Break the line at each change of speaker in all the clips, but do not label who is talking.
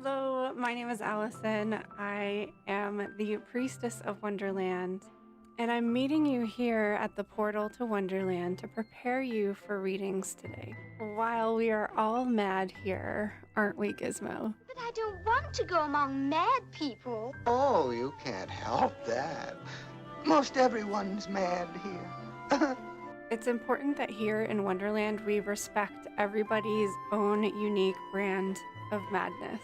Hello, my name is Allison. I am the Priestess of Wonderland, and I'm meeting you here at the portal to Wonderland to prepare you for readings today. While we are all mad here, aren't we, Gizmo?
But I don't want to go among mad people.
Oh, you can't help that. Most everyone's mad here.
It's important that here in Wonderland we respect everybody's own unique brand of madness.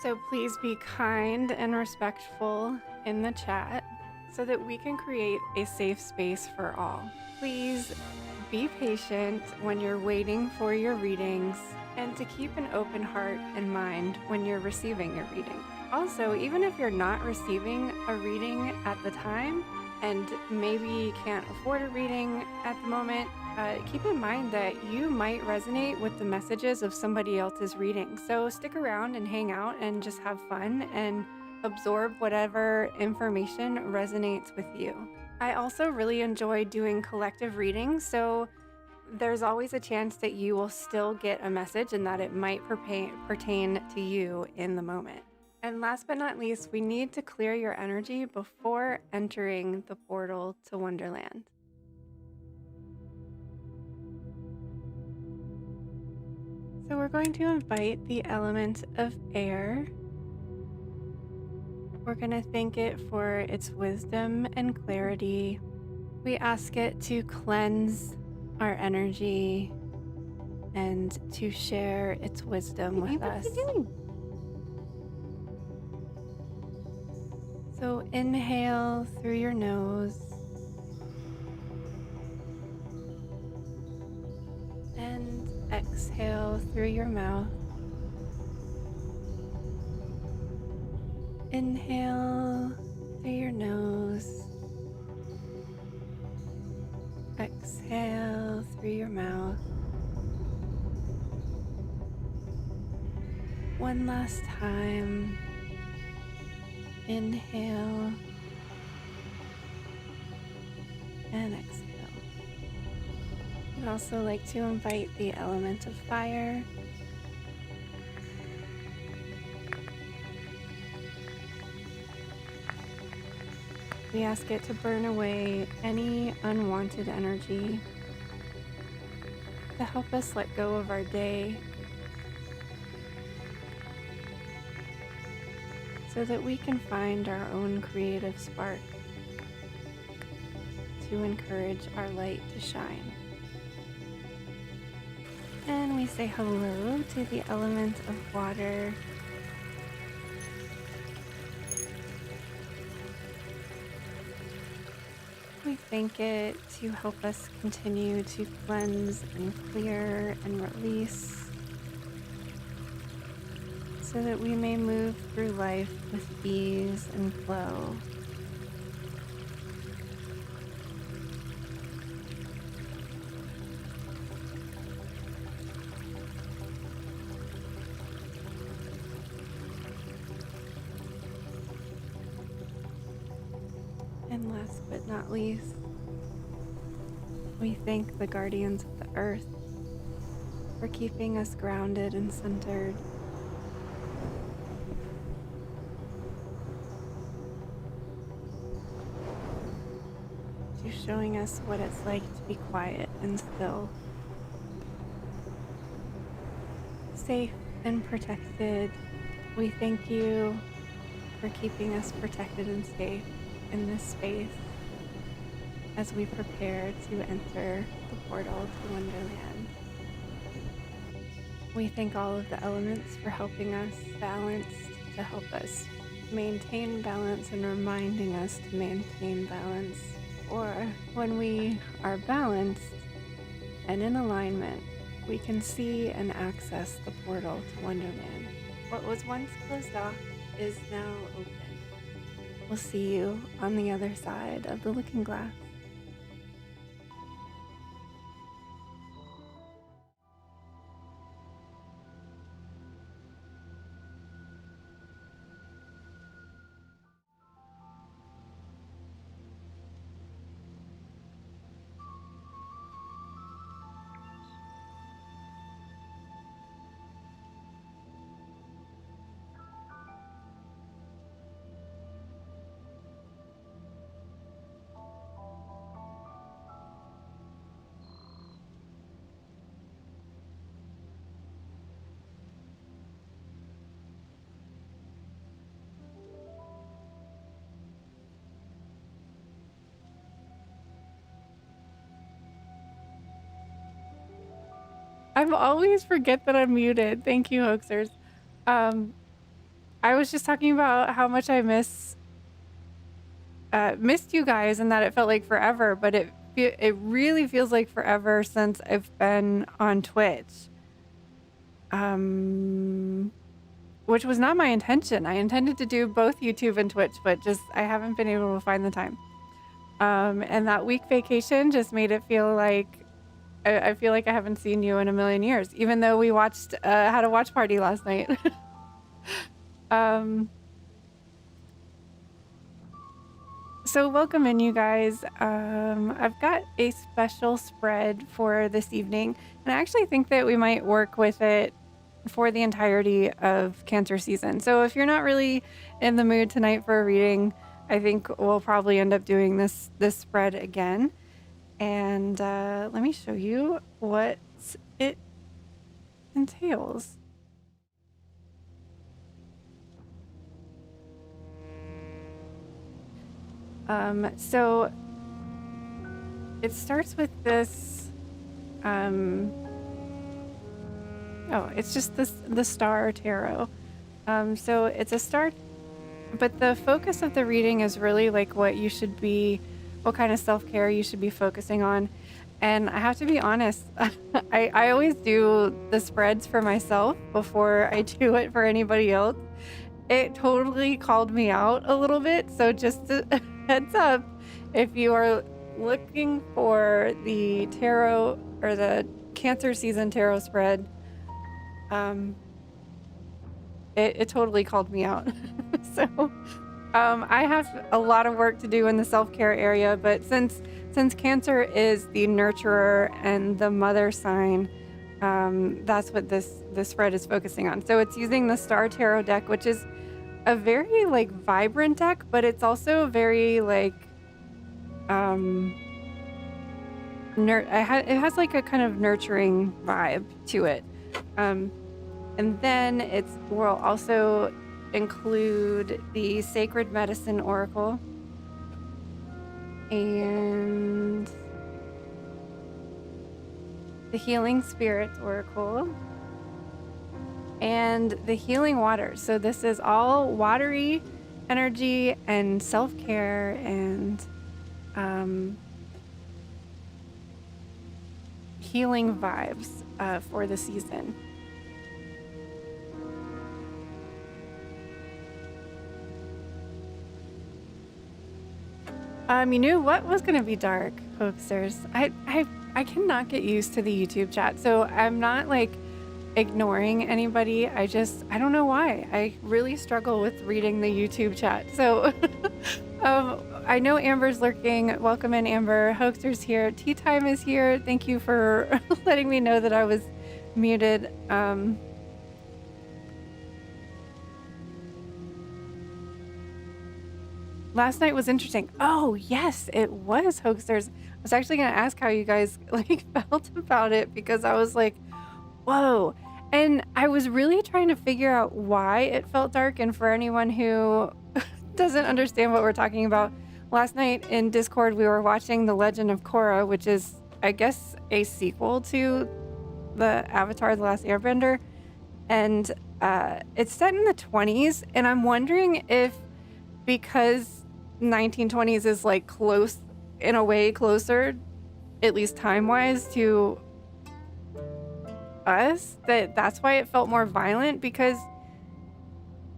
So please be kind and respectful in the chat so that we can create a safe space for all. Please be patient when you're waiting for your readings and to keep an open heart and mind when you're receiving your reading. Also, even if you're not receiving a reading at the time and maybe can't afford a reading at the moment, keep in mind that you might resonate with the messages of somebody else's reading. So stick around and hang out and just have fun and absorb whatever information resonates with you. I also really enjoy doing collective readings, so there's always a chance that you will still get a message and that it might pertain to you in the moment. And last but not least, we need to clear your energy before entering the portal to Wonderland. So we're going to invite the element of air. We're going to thank it for its wisdom and clarity. We ask it to cleanse our energy and to share its wisdom with us.
What are you doing?
So inhale through your nose and exhale through your mouth. Inhale through your nose. Exhale through your mouth. One last time. Inhale and exhale. I'd also like to invite the element of fire. We ask it to burn away any unwanted energy, to help us let go of our day, so that we can find our own creative spark to encourage our light to shine. And we say hello to the element of water. We thank it to help us continue to cleanse and clear and release, so that we may move through life with ease and flow. And last but not least, we thank the guardians of the earth for keeping us grounded and centered. To showing us what it's like to be quiet and still, safe and protected. We thank you for keeping us protected and safe in this space as we prepare to enter the portal to Wonderland. We thank all of the elements for helping us balance, to help us maintain balance and reminding us to maintain balance. Or when we are balanced and in alignment, we can see and access the portal to Wonderland. What was once closed off is now open. We'll see you on the other side of the looking glass. I'm always forget that I'm muted. Thank you, hoaxers. I was just talking about how much I missed you guys, and that it felt like forever, but it really feels like forever since I've been on Twitch. Which was not my intention. I intended to do both YouTube and Twitch, but just I haven't been able to find the time. And that week vacation just made it feel like I feel like I haven't seen you in a million years, even though we watched had a watch party last night. So welcome in, you guys. I've got a special spread for this evening, and I actually think that we might work with it for the entirety of Cancer season. So if you're not really in the mood tonight for a reading, I think we'll probably end up doing this spread again. And let me show you what it entails. So it starts with this, it's just the Star Tarot. So it's a star, but the focus of the reading is really like what kind of self-care you should be focusing on. And I have to be honest, I always do the spreads for myself before I do it for anybody else. It totally called me out a little bit. So just a heads up, if you are looking for the tarot or the Cancer season tarot spread, it totally called me out. So I have a lot of work to do in the self-care area, but since Cancer is the nurturer and the mother sign, that's what this spread is focusing on. So it's using the Star Tarot deck, which is a very like vibrant deck, but it's also very like it has like a kind of nurturing vibe to it. And then we'll also include the Sacred Medicine Oracle and the Healing Spirit Oracle and the Healing Water. So this is all watery energy and self-care and healing vibes for the season. You knew what was going to be dark, hoaxers. I cannot get used to the YouTube chat, so I'm not like ignoring anybody. I don't know why. I really struggle with reading the YouTube chat. So I know Amber's lurking. Welcome in, Amber. Hoaxer's here. Tea Time is here. Thank you for letting me know that I was muted. Last night was interesting. Oh, yes, it was, hoaxers. I was actually going to ask how you guys like felt about it, because I was like, whoa. And I was really trying to figure out why it felt dark. And for anyone who doesn't understand what we're talking about, last night in Discord, we were watching The Legend of Korra, which is, I guess, a sequel to the Avatar: The Last Airbender. And it's set in the 20s. And I'm wondering if, because 1920s is like close, in a way closer, at least time-wise, to us, that's why it felt more violent, because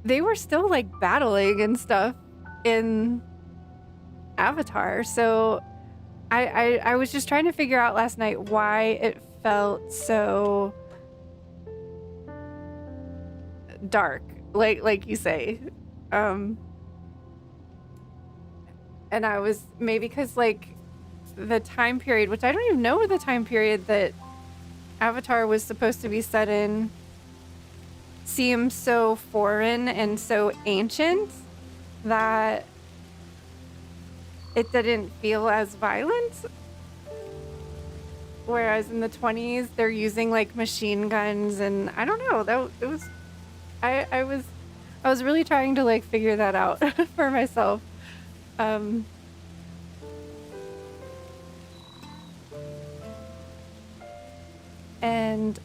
they were still like battling and stuff in Avatar. So I was just trying to figure out last night why it felt so dark, like you say. And I was, maybe because like the time period, which I don't even know the time period that Avatar was supposed to be set in, seems so foreign and so ancient that it didn't feel as violent. Whereas in the 20s, they're using like machine guns, and I don't know, I was really trying to like figure that out for myself. And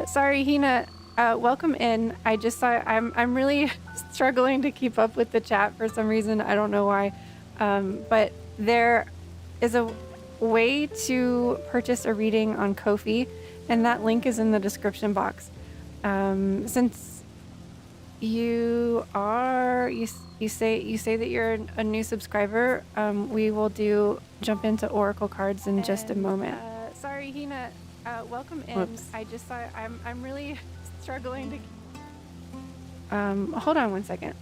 sorry, Hina, welcome in. I just saw I'm really struggling to keep up with the chat for some reason. I don't know why. But there is a way to purchase a reading on Ko-fi, and that link is in the description box. Since you say that you're a new subscriber, we will jump into Oracle cards in just a moment. Sorry, Hina, welcome in. Whoops. I just saw I'm really struggling to. Hold on one second.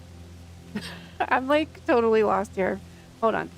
I'm like totally lost here. Hold on.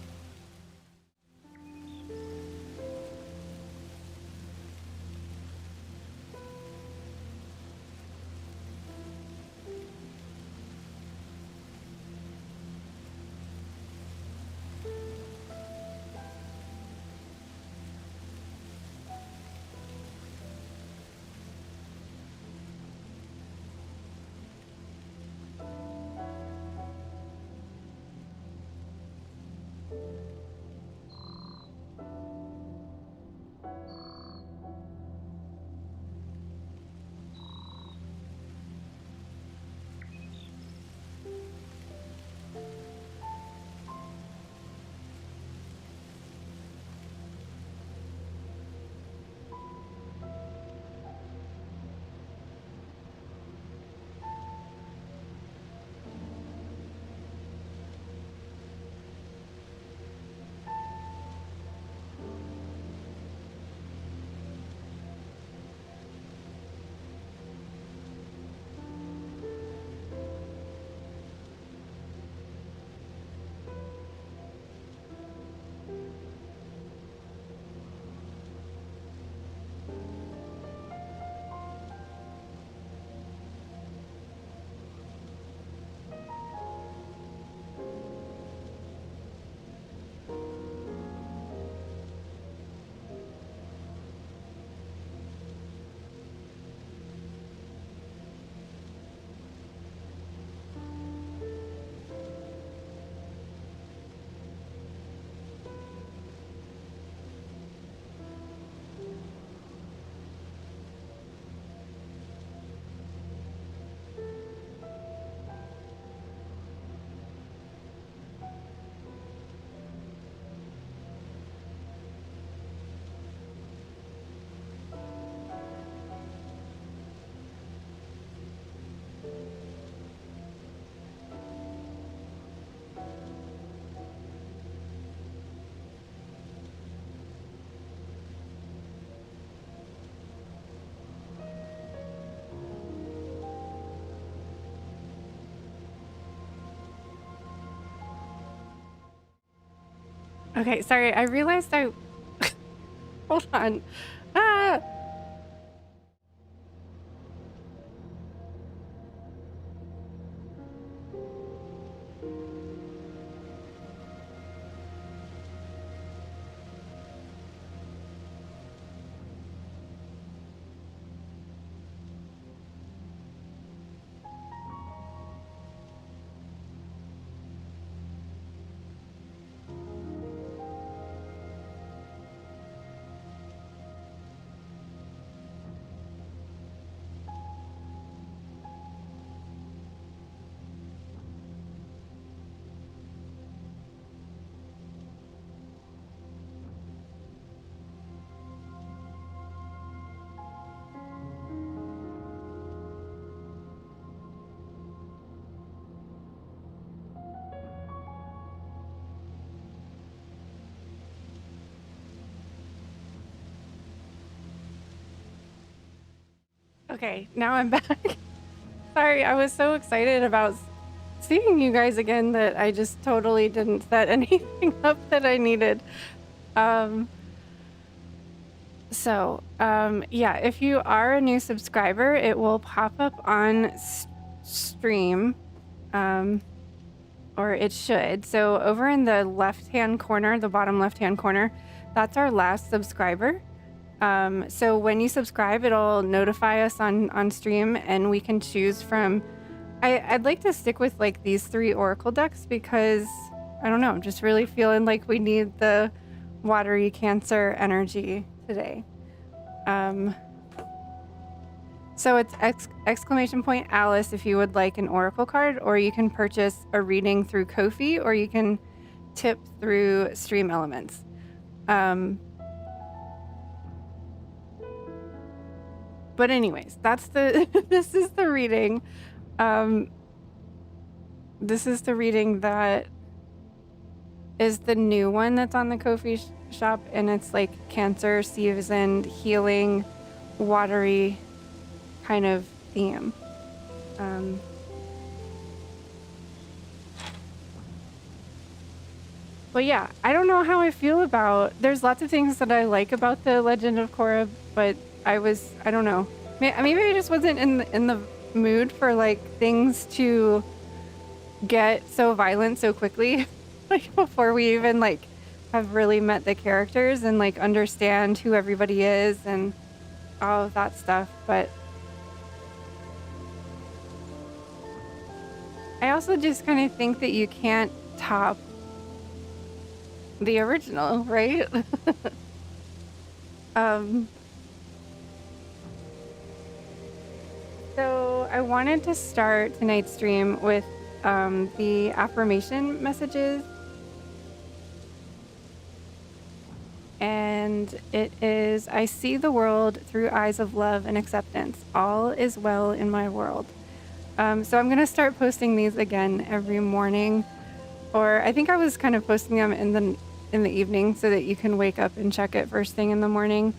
Okay, sorry. I realized I. Hold on. Ah. Okay, now I'm back. Sorry, I was so excited about seeing you guys again that I just totally didn't set anything up that I needed. Yeah, if you are a new subscriber, it will pop up on stream, or it should. So over in the left-hand corner, the bottom left-hand corner, that's our last subscriber. So when you subscribe, it'll notify us on stream, and we can choose from. I'd like to stick with like these 3 oracle decks because I don't know, I'm just really feeling like we need the watery Cancer energy today. So it's exclamation point Alice if you would like an oracle card, or you can purchase a reading through Ko-fi, or you can tip through Stream Elements. But anyways, that's the this is the reading. This is the reading that is the new one that's on the Ko-fi shop, and it's like Cancer season healing, watery kind of theme. But yeah, I don't know how I feel about. There's lots of things that I like about the Legend of Korra, but I don't know. Maybe I just wasn't in the mood for like things to get so violent so quickly, like before we even like have really met the characters and like understand who everybody is and all of that stuff. But I also just kind of think that you can't top the original, right? So I wanted to start tonight's stream with the affirmation messages. And it is, I see the world through eyes of love and acceptance. All is well in my world. So I'm going to start posting these again every morning. Or I think I was kind of posting them in the evening so that you can wake up and check it first thing in the morning.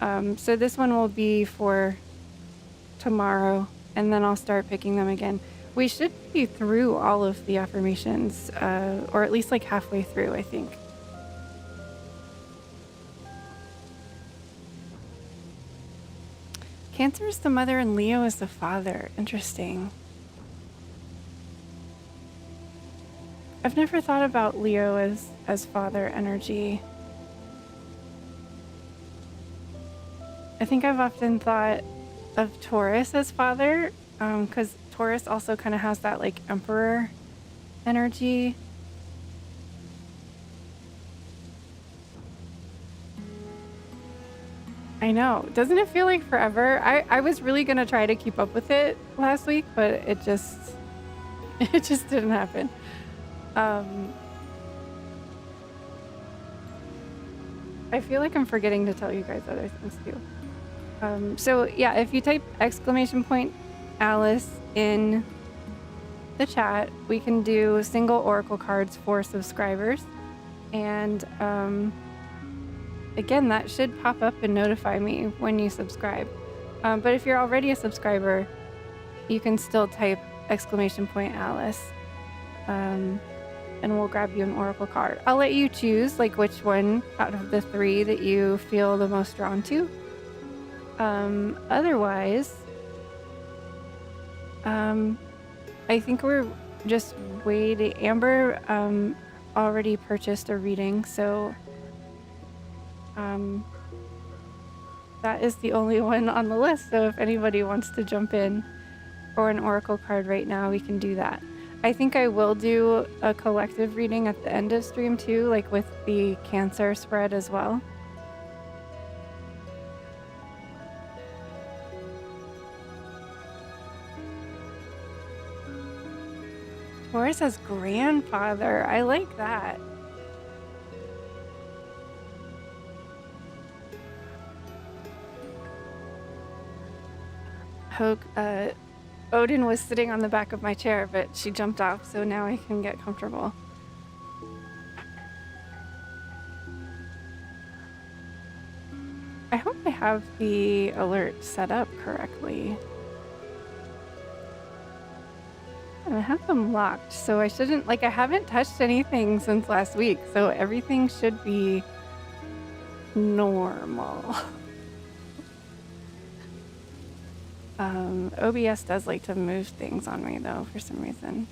So this one will be for tomorrow, and then I'll start picking them again. We should be through all of the affirmations, or at least like halfway through, I think. Cancer is the mother and Leo is the father. Interesting. I've never thought about Leo as father energy. I think I've often thought of Taurus as father, because Taurus also kind of has that like emperor energy. I know. Doesn't it feel like forever? I was really gonna try to keep up with it last week, but it just didn't happen. I feel like I'm forgetting to tell you guys other things too. So yeah, if you type exclamation point Alice in the chat, we can do single oracle cards for subscribers. And again, that should pop up and notify me when you subscribe. But if you're already a subscriber, you can still type exclamation point Alice. And we'll grab you an oracle card. I'll let you choose like which one out of the 3 that you feel the most drawn to. Otherwise, I think we're just waiting. Amber already purchased a reading, so that is the only one on the list. So if anybody wants to jump in for an oracle card right now, we can do that. I think I will do a collective reading at the end of stream too, like with the Cancer spread as well. Taurus as grandfather. I like that. Odin was sitting on the back of my chair, but she jumped off, so now I can get comfortable. I hope I have the alert set up correctly. And I have them locked, so I shouldn't, like, I haven't touched anything since last week, so everything should be normal. OBS does like to move things on me, though, for some reason.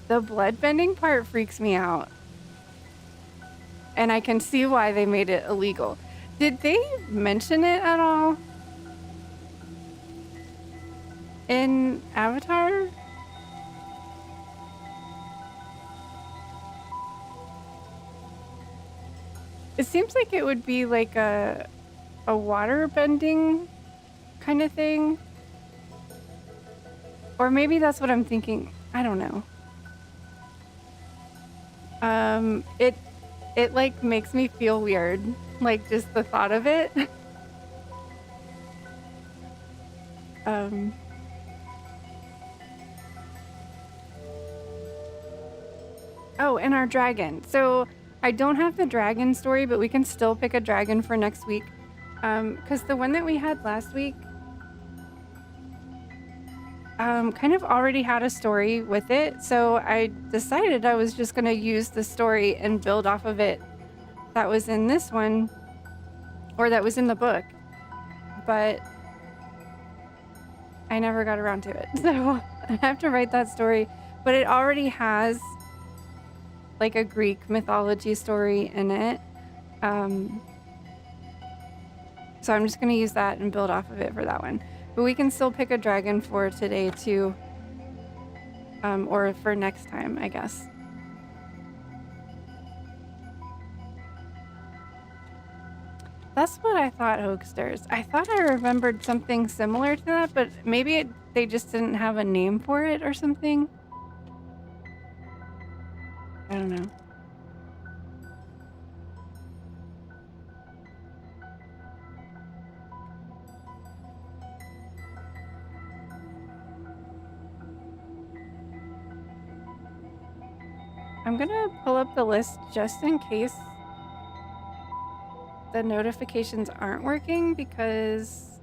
The bloodbending part freaks me out. And I can see why they made it illegal. Did they mention it at all in Avatar? It seems like it would be like a water bending kind of thing. Or maybe that's what I'm thinking. I don't know. It like makes me feel weird. Like just the thought of it. Oh, and our dragon. So I don't have the dragon story, but we can still pick a dragon for next week. Because the one that we had last week kind of already had a story with it. So I decided I was just going to use the story and build off of it that was in this one, or that was in the book. But I never got around to it. So I have to write that story. But it already has like a Greek mythology story in it. So I'm just going to use that and build off of it for that one. But we can still pick a dragon for today too. Or for next time, I guess. That's what I thought, Hoaxsters. I thought I remembered something similar to that, but maybe they just didn't have a name for it or something. I don't know. I'm gonna pull up the list just in case the notifications aren't working, because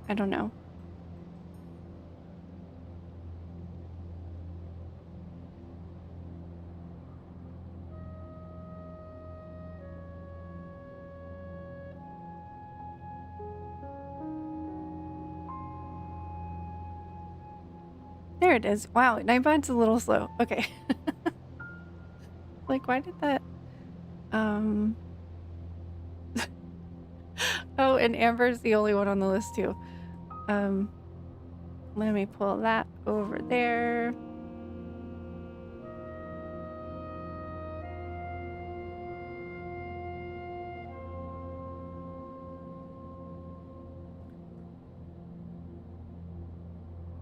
I don't know. There it is. Wow, Nightbot's a little slow. Okay. Like, why did that? Oh, and Amber's the only one on the list too. Let me pull that over there.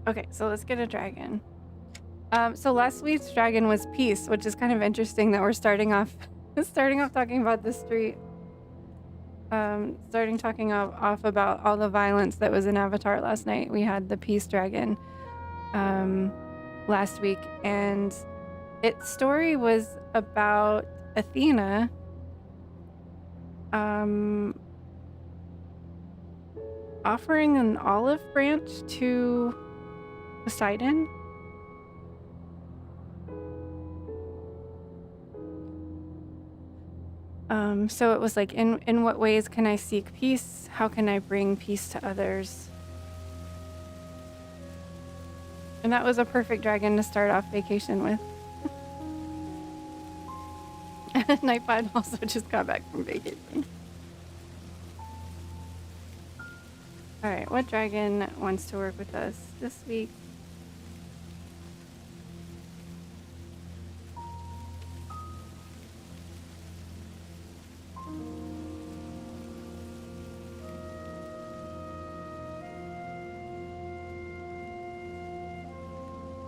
Okay, so let's get a dragon. So last week's dragon was peace, which is kind of interesting that we're starting off talking about the street. Talking off about all the violence that was in Avatar last night. We had the peace dragon last week, and its story was about Athena offering an olive branch to Poseidon. So it was like, in what ways can I seek peace? How can I bring peace to others? And that was a perfect dragon to start off vacation with. Nightbot also just got back from vacation. Alright, what dragon wants to work with us this week?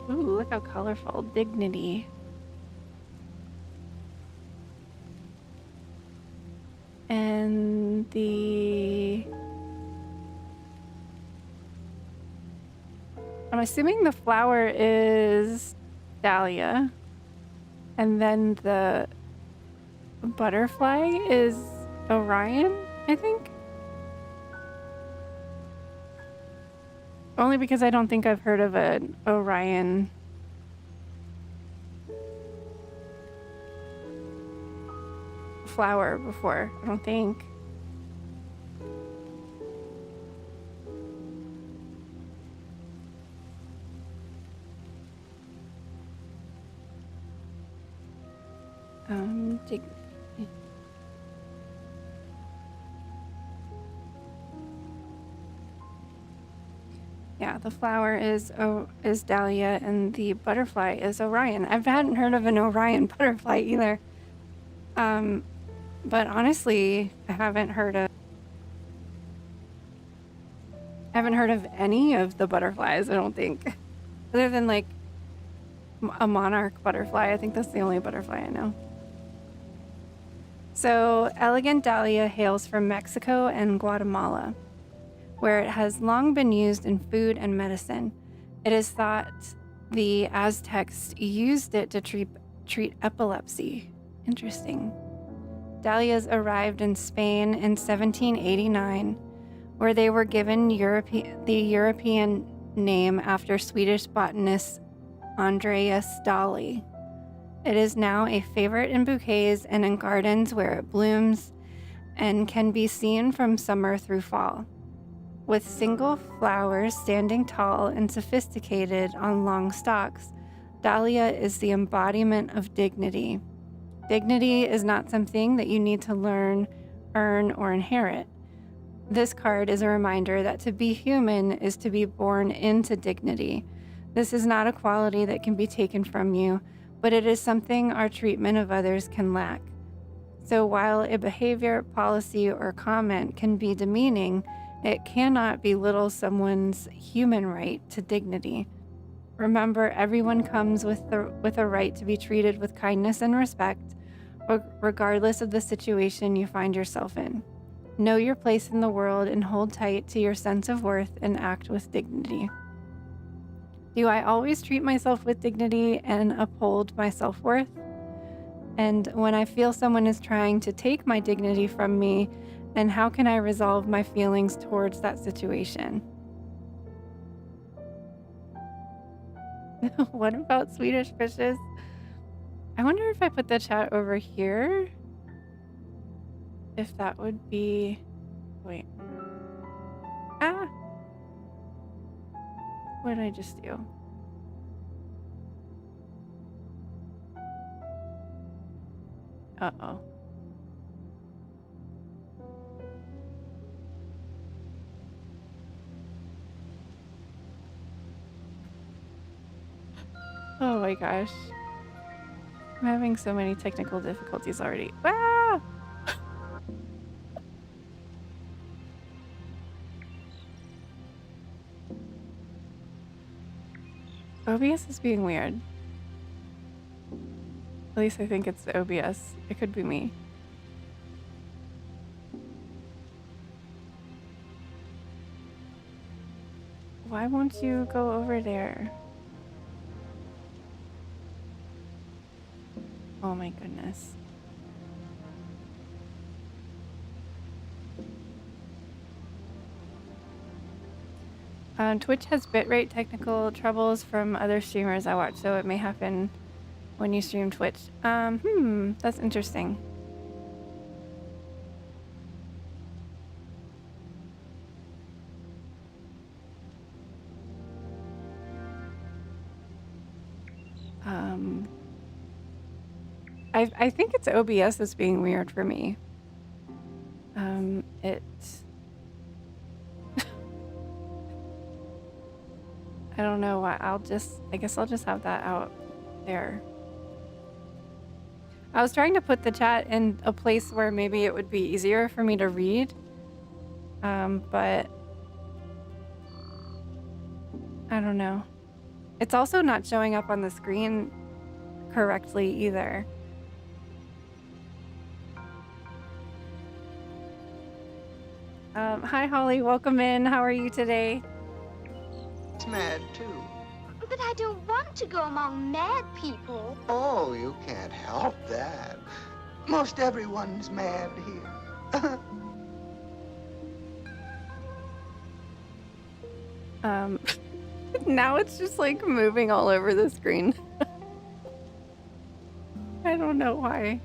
Ooh, look how colorful. Dignity. And I'm assuming the flower is Dahlia. And then the butterfly is Orion, I think. Only because I don't think I've heard of an Orion flower before. I don't think. Yeah, the flower is Dahlia, and the butterfly is Orion. I hadn't heard of an Orion butterfly either. But honestly, I haven't heard of any of the butterflies, I don't think. Other than like a monarch butterfly. I think that's the only butterfly I know. So, elegant dahlia hails from Mexico and Guatemala, where it has long been used in food and medicine. It is thought the Aztecs used it to treat epilepsy. Interesting. Dahlias arrived in Spain in 1789, where they were given the European name after Swedish botanist Andreas Dahlé. It is now a favorite in bouquets and in gardens where it blooms and can be seen from summer through fall. With single flowers standing tall and sophisticated on long stalks, dahlia is the embodiment of dignity. Dignity is not something that you need to learn, earn, or inherit. This card is a reminder that to be human is to be born into dignity. This is not a quality that can be taken from you, but it is something our treatment of others can lack. So while a behavior, policy, or comment can be demeaning, it cannot belittle someone's human right to dignity. Remember, everyone comes with a right to be treated with kindness and respect, regardless of the situation you find yourself in. Know your place in the world and hold tight to your sense of worth and act with dignity. Do I always treat myself with dignity and uphold my self-worth? And when I feel someone is trying to take my dignity from me, and how can I resolve my feelings towards that situation? What about Swedish fishes? I wonder if I put the chat over here, if that would be... Wait. What did I just do? Uh-oh. Oh my gosh. I'm having so many technical difficulties already. Ah! OBS is being weird. At least I think it's the OBS. It could be me. Why won't you go over there? Oh my goodness. Twitch has bitrate technical troubles from other streamers I watch, so it may happen when you stream Twitch. That's interesting. I think it's OBS that's being weird for me. I don't know why. I guess I'll just have that out there. I was trying to put the chat in a place where maybe it would be easier for me to read. But I don't know. It's also not showing up on the screen correctly either. Hi Holly, welcome in. How are you today?
It's mad too.
But I don't want to go among mad people.
Oh, you can't help that. Most everyone's mad here.
Now it's just like moving all over the screen. I don't know why.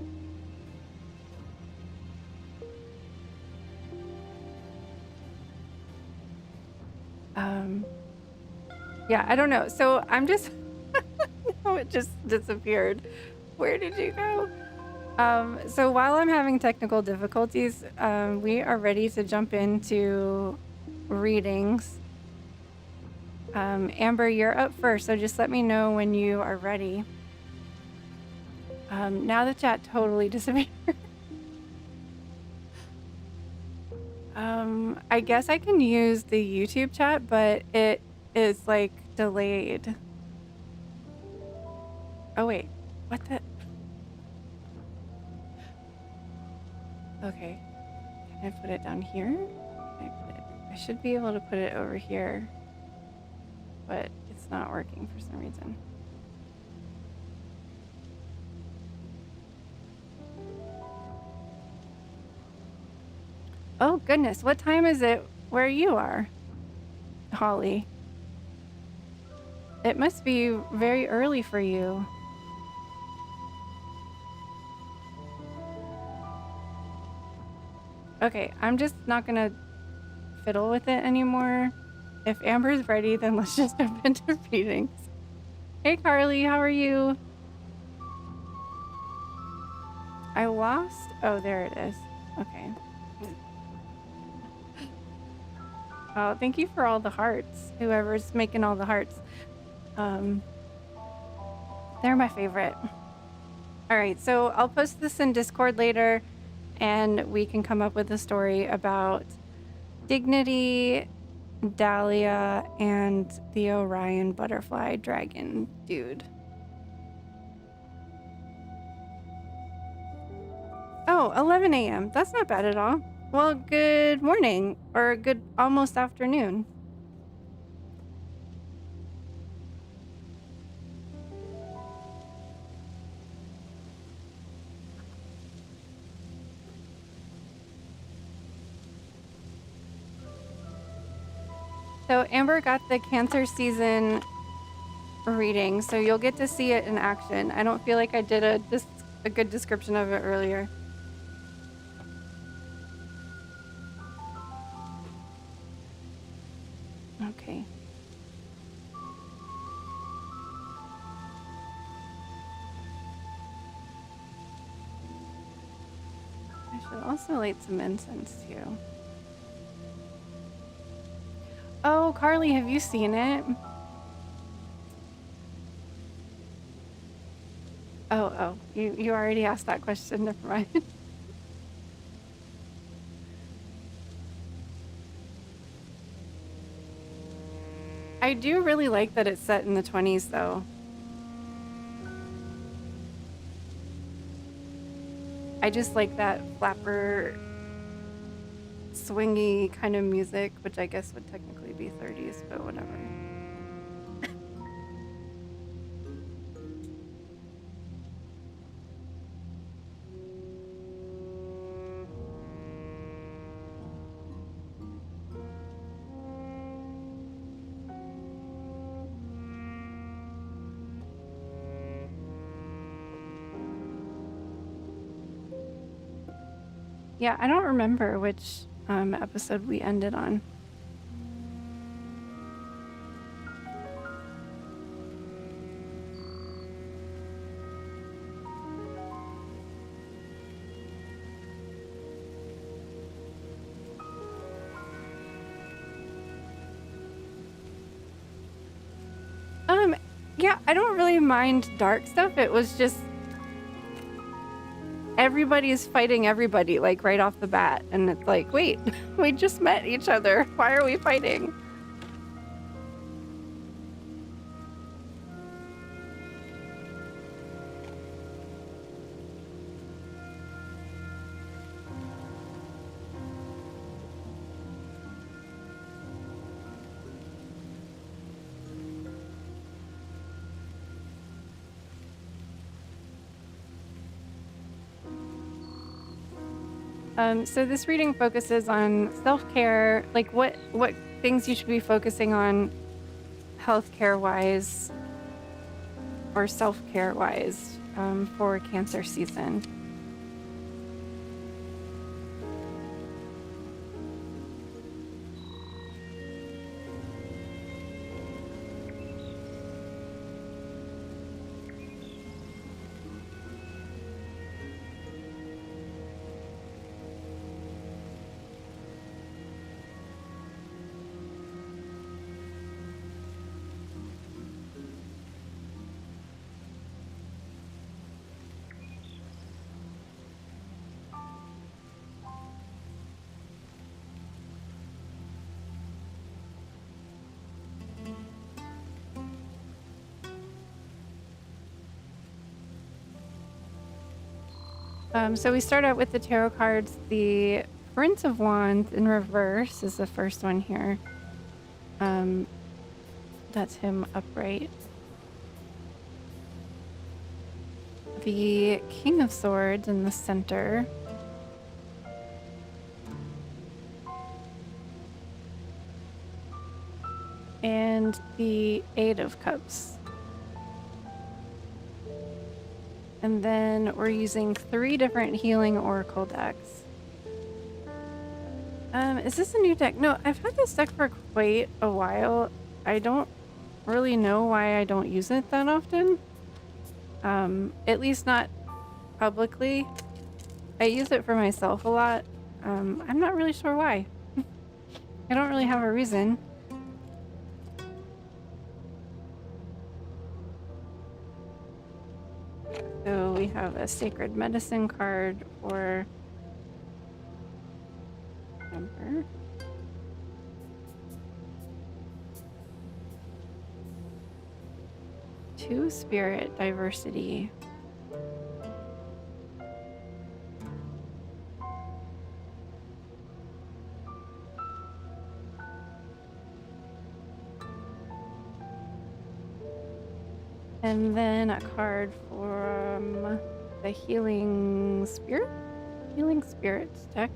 Yeah, I don't know. So I'm just... No, it just disappeared. Where did you go? So while I'm having technical difficulties, we are ready to jump into readings. Amber, you're up first, so just let me know when you are ready. Now the chat totally disappeared. I guess I can use the YouTube chat, but it is like delayed. Oh wait, what the? Okay, can I put it down here? Can I put it? I should be able to put it over here, but it's not working for some reason. Oh goodness, what time is it where you are, Holly? It must be very early for you. Okay, I'm just not gonna fiddle with it anymore. If Amber's ready, then let's just jump into readings. Hey Carly, how are you? I lost? Oh, there it is. Okay. Oh, thank you for all the hearts. Whoever's making all the hearts. They're my favorite. All right, so I'll post this in Discord later, and we can come up with a story about Dignity, Dahlia, and the Orion butterfly dragon dude. Oh, 11 a.m. That's not bad at all. Well, good morning, or good almost afternoon. So Amber got the Cancer season reading, so you'll get to see it in action. I don't feel like I did a good description of it earlier. Okay. I should also light some incense too. Oh, Carly, have you seen it? Oh, you already asked that question, never mind. I do really like that it's set in the 20s though. I just like that flapper, swingy kind of music, which I guess would technically be 30s, but whatever. Yeah, I don't remember which episode we ended on. Yeah, I don't really mind dark stuff. It was just everybody's fighting everybody, like, right off the bat. And it's like, wait, we just met each other. Why are we fighting? So this reading focuses on self-care, like what things you should be focusing on healthcare wise or self-care wise for Cancer season. So we start out with the tarot cards. The Prince of Wands in reverse is the first one here. That's him upright. The King of Swords in the center. And the Eight of Cups. And then we're using 3 different healing oracle decks. Is this a new deck? No, I've had this deck for quite a while. I don't really know why I don't use it that often. At least not publicly. I use it for myself a lot. I'm not really sure why. I don't really have a reason. So we have a sacred medicine card for Emperor. Two spirit diversity. And then a card from the Healing Spirits deck.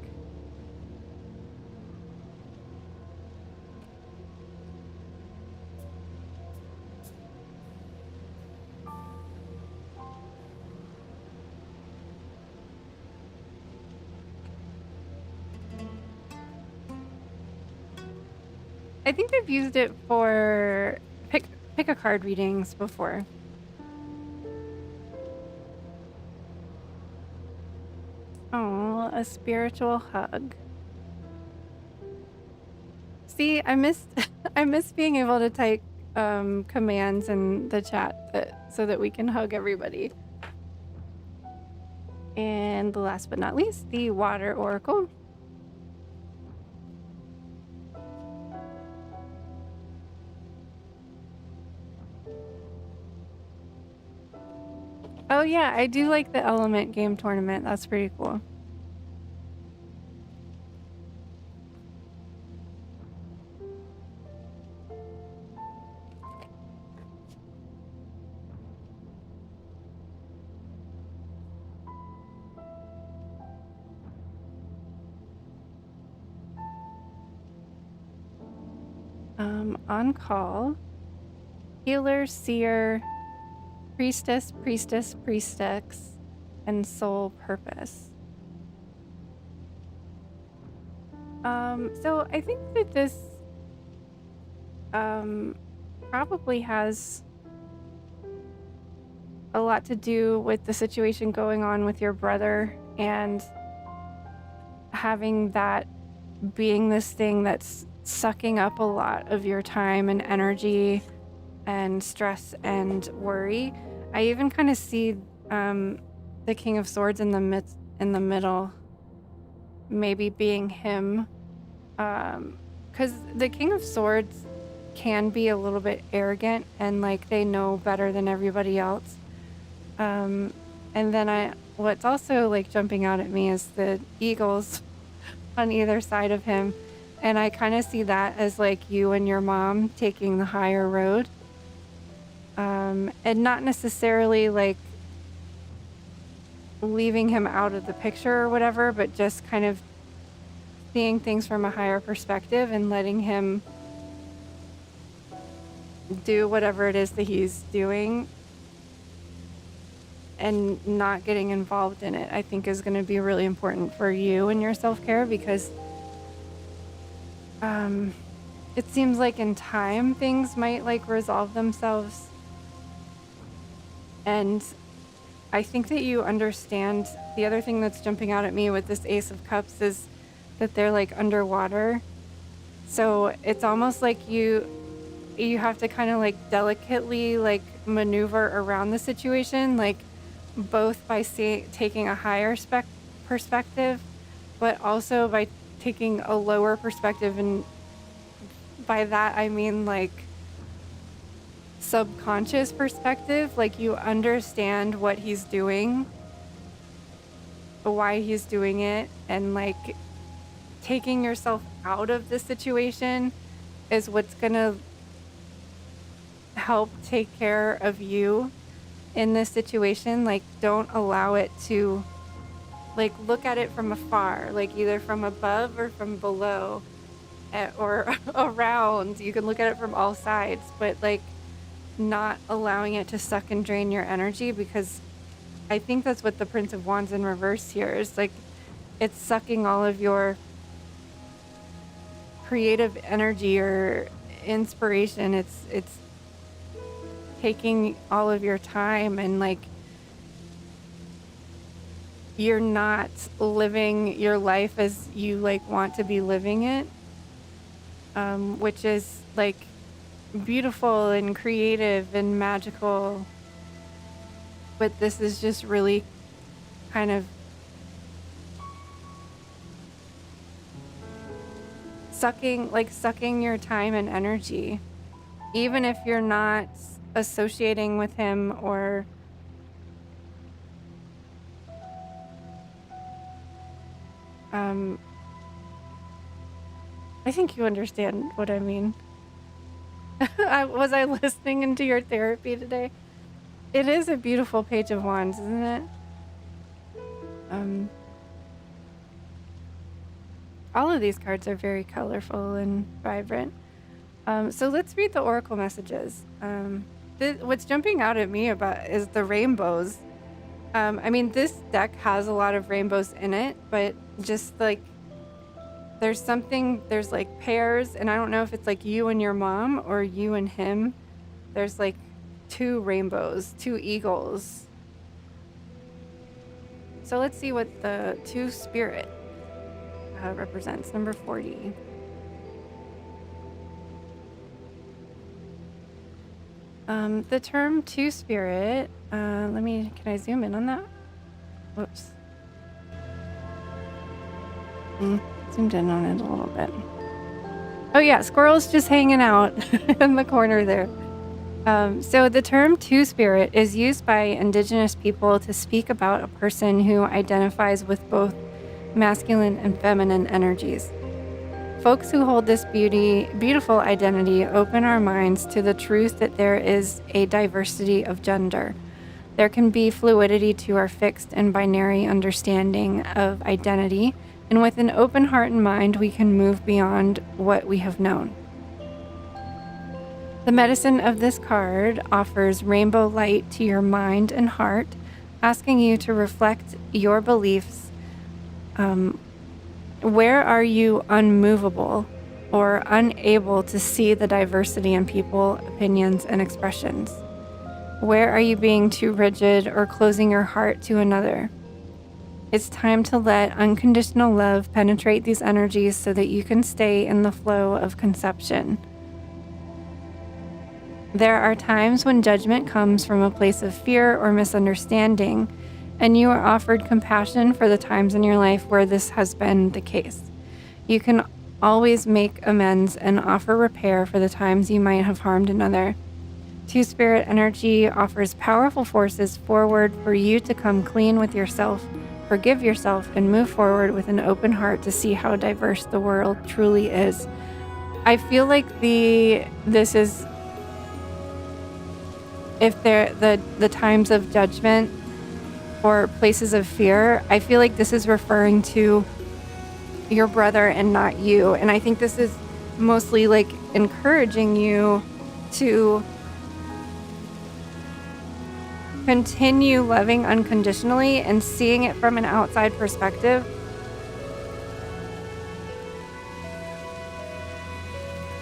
I think I've used it for pick a card readings before. Oh, a spiritual hug. See, I missed I miss being able to type commands in the chat so that we can hug everybody. And last but not least, the Water Oracle. Oh yeah, I do like the Element Game Tournament. That's pretty cool. On call, healer, seer, priestess, and soul purpose. So I think that this probably has a lot to do with the situation going on with your brother and having that being this thing that's sucking up a lot of your time and energy and stress and worry. I even kind of see the King of Swords in the middle, maybe being him, because the King of Swords can be a little bit arrogant and like they know better than everybody else. And then what's also like jumping out at me is the eagles on either side of him. And I kind of see that as like you and your mom taking the higher road. And not necessarily like leaving him out of the picture or whatever, but just kind of seeing things from a higher perspective and letting him do whatever it is that he's doing and not getting involved in it, I think is going to be really important for you and your self-care, because it seems like in time things might like resolve themselves. And I think that you understand. The other thing that's jumping out at me with this Ace of Cups is that they're like underwater. So it's almost like you have to kind of like delicately like maneuver around the situation, like both by taking a higher perspective, but also by taking a lower perspective. And by that I mean like subconscious perspective, like you understand what he's doing why he's doing it, and like taking yourself out of the situation is what's gonna help take care of you in this situation. Like, don't allow it to, like, look at it from afar, like either from above or from below, or around. You can look at it from all sides, but like not allowing it to suck and drain your energy, because I think that's what the Prince of Wands in reverse here is. Like, it's sucking all of your creative energy or inspiration. It's taking all of your time, and like you're not living your life as you like want to be living it, which is like beautiful and creative and magical. But this is just really kind of sucking your time and energy, even if you're not associating with him or I think you understand what I mean. Was I listening into your therapy today? It is a beautiful Page of Wands, isn't it? All of these cards are very colorful and vibrant. So let's read the oracle messages. What's jumping out at me about is the rainbows. I mean, this deck has a lot of rainbows in it, but just like there's like pairs, and I don't know if it's like you and your mom or you and him. There's like 2 rainbows, 2 eagles. So let's see what the 2 spirit represents. Number 40. The term 2 spirit, can I zoom in on that? Whoops. Zoomed in on it a little bit. Oh yeah, squirrel's just hanging out in the corner there. So the term 2 spirit is used by indigenous people to speak about a person who identifies with both masculine and feminine energies. Folks who hold this beautiful identity open our minds to the truth that there is a diversity of gender. There can be fluidity to our fixed and binary understanding of identity, and with an open heart and mind, we can move beyond what we have known. The medicine of this card offers rainbow light to your mind and heart, asking you to reflect your beliefs. Where are you unmovable or unable to see the diversity in people, opinions, and expressions? Where are you being too rigid or closing your heart to another? It's time to let unconditional love penetrate these energies so that you can stay in the flow of conception. There are times when judgment comes from a place of fear or misunderstanding, and you are offered compassion for the times in your life where this has been the case. You can always make amends and offer repair for the times you might have harmed another. 2 spirit energy offers powerful forces forward for you to come clean with yourself, forgive yourself, and move forward with an open heart to see how diverse the world truly is. I feel like this is, if the times of judgment or places of fear, I feel like this is referring to your brother and not you. And I think this is mostly like encouraging you to continue loving unconditionally and seeing it from an outside perspective.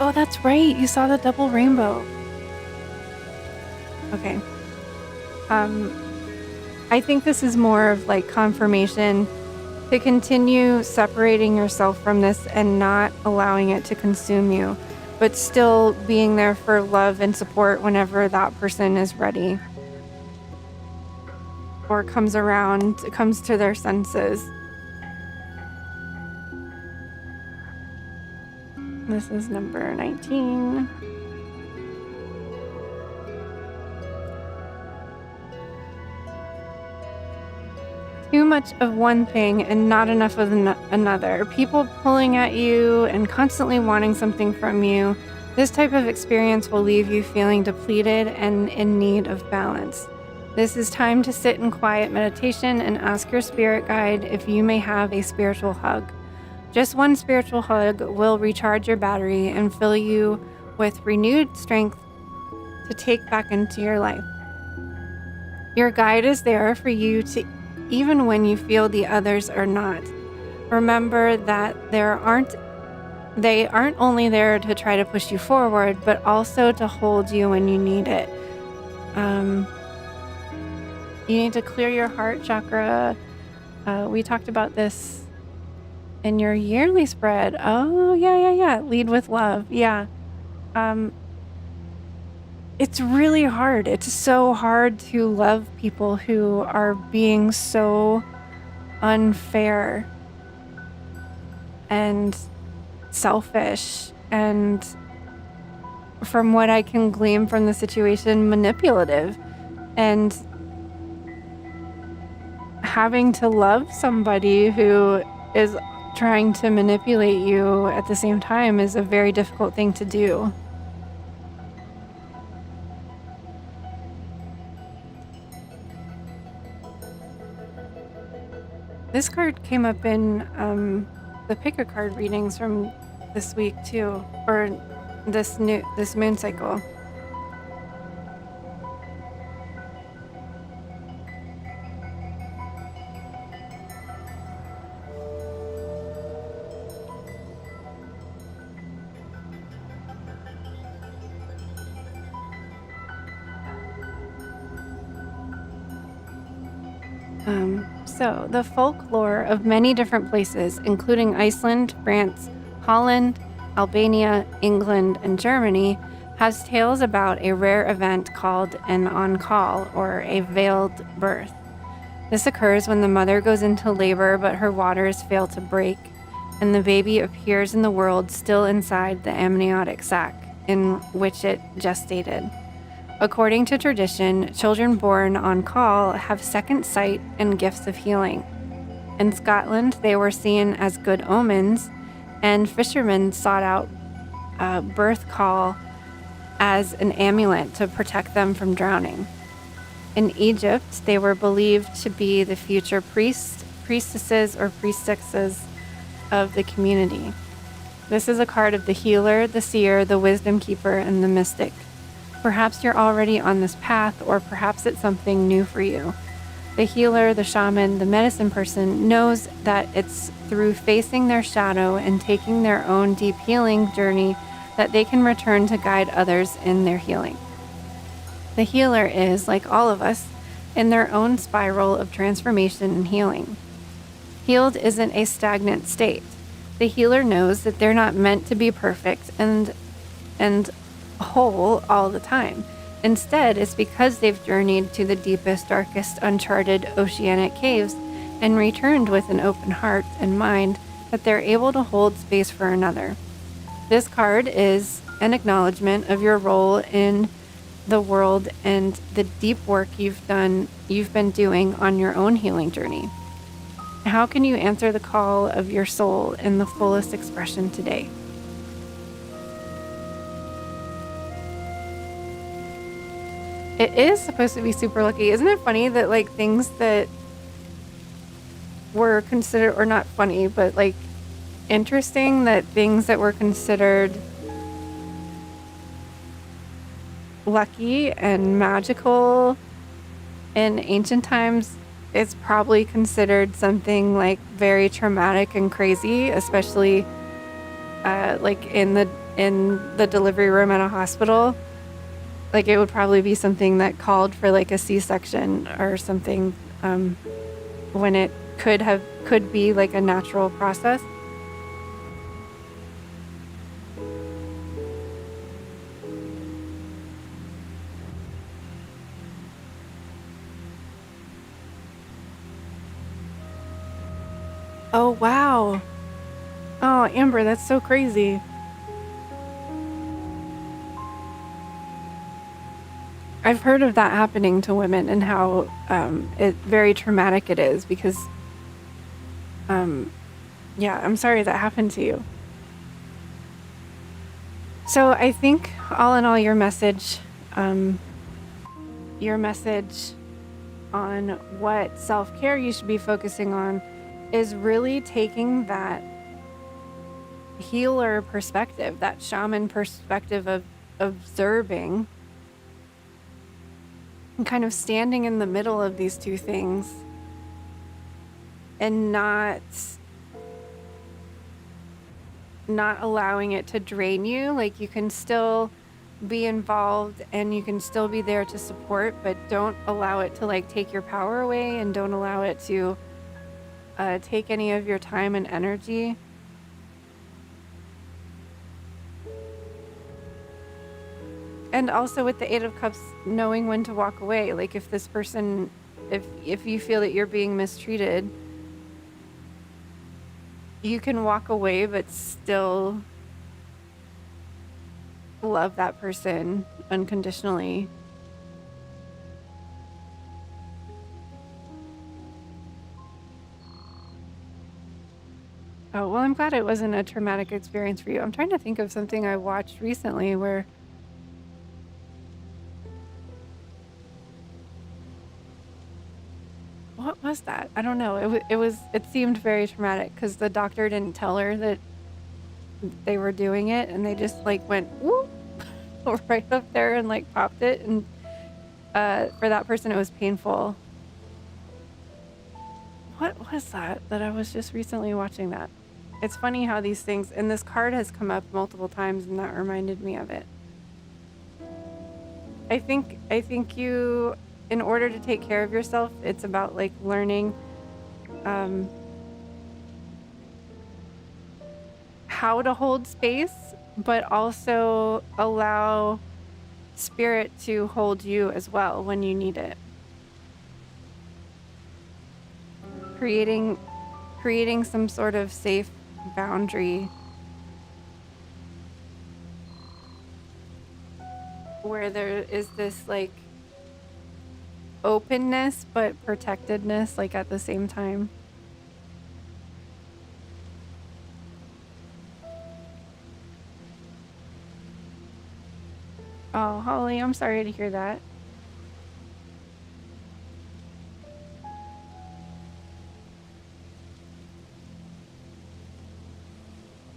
Oh, that's right. You saw the double rainbow. Okay. I think this is more of like confirmation to continue separating yourself from this and not allowing it to consume you, but still being there for love and support whenever that person is ready or comes to their senses. This is number 19. Too much of one thing and not enough of another. People pulling at you and constantly wanting something from you. This type of experience will leave you feeling depleted and in need of balance. This is time to sit in quiet meditation and ask your spirit guide if you may have a spiritual hug. Just one spiritual hug will recharge your battery and fill you with renewed strength to take back into your life. Your guide is there for you to even when you feel the others are not. Remember that they aren't only there to try to push you forward, but also to hold you when you need it. You need to clear your heart chakra. We talked about this in your yearly spread. Oh, yeah. Lead with love. Yeah. It's really hard. It's so hard to love people who are being so unfair and selfish and, from what I can glean from the situation, manipulative. And having to love somebody who is trying to manipulate you at the same time is a very difficult thing to do. This card came up in the pick a card readings from this week too, or this moon cycle. So, the folklore of many different places, including Iceland, France, Holland, Albania, England, and Germany, has tales about a rare event called an on-call, or a veiled birth. This occurs when the mother goes into labor but her waters fail to break, and the baby appears in the world still inside the amniotic sac in which it gestated. According to tradition, children born on call have second sight and gifts of healing. In Scotland, they were seen as good omens, and fishermen sought out birth call as an amulet to protect them from drowning. In Egypt, they were believed to be the future priests, priestesses, or priestesses of the community. This is a card of the healer, the seer, the wisdom keeper, and the mystic. Perhaps you're already on this path, or perhaps it's something new for you. The healer, the shaman, the medicine person knows that it's through facing their shadow and taking their own deep healing journey that they can return to guide others in their healing. The healer is, like all of us, in their own spiral of transformation and healing. Healed isn't a stagnant state. The healer knows that they're not meant to be perfect and whole all the time. Instead, it's because they've journeyed to the deepest, darkest, uncharted oceanic caves and returned with an open heart and mind that they're able to hold space for another. This card is an acknowledgement of your role in the world and the deep work you've been doing on your own healing journey. How can you answer the call of your soul in the fullest expression today? It is supposed to be super lucky. Isn't it funny that like things that were considered, or not funny, but like interesting that things that were considered lucky and magical in ancient times, it's probably considered something like very traumatic and crazy, especially like in the delivery room at a hospital. Like it would probably be something that called for like a C-section or something, when it could be like a natural process. Oh, wow. Oh, Amber, that's so crazy. I've heard of that happening to women and how it very traumatic it is because, yeah, I'm sorry that happened to you. So I think all in all, your message on what self-care you should be focusing on is really taking that healer perspective, that shaman perspective of observing and kind of standing in the middle of these two things and not allowing it to drain you. Like, you can still be involved and you can still be there to support, but don't allow it to like take your power away, and don't allow it to take any of your time and energy. And also with the Eight of Cups, knowing when to walk away. Like, if this person, if you feel that you're being mistreated, you can walk away but still love that person unconditionally. Oh, well, I'm glad it wasn't a traumatic experience for you. I'm trying to think of something I watched recently where what was that? I don't know. It seemed very traumatic because the doctor didn't tell her that they were doing it, and they just like went whoop right up there and like popped it, and for that person it was painful. What was that I was just recently watching that? It's funny how these things, and this card has come up multiple times, and that reminded me of it. I think you, in order to take care of yourself, it's about like learning how to hold space, but also allow spirit to hold you as well when you need it. Creating some sort of safe boundary where there is this like openness but protectedness, like at the same time. Oh, Holly, I'm sorry to hear that.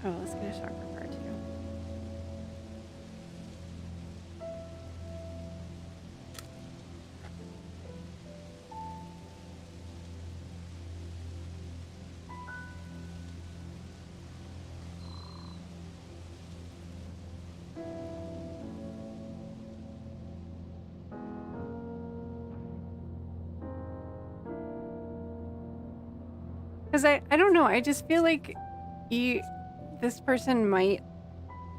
Oh, let's get a chakra card too. Because I don't know, I just feel like this person might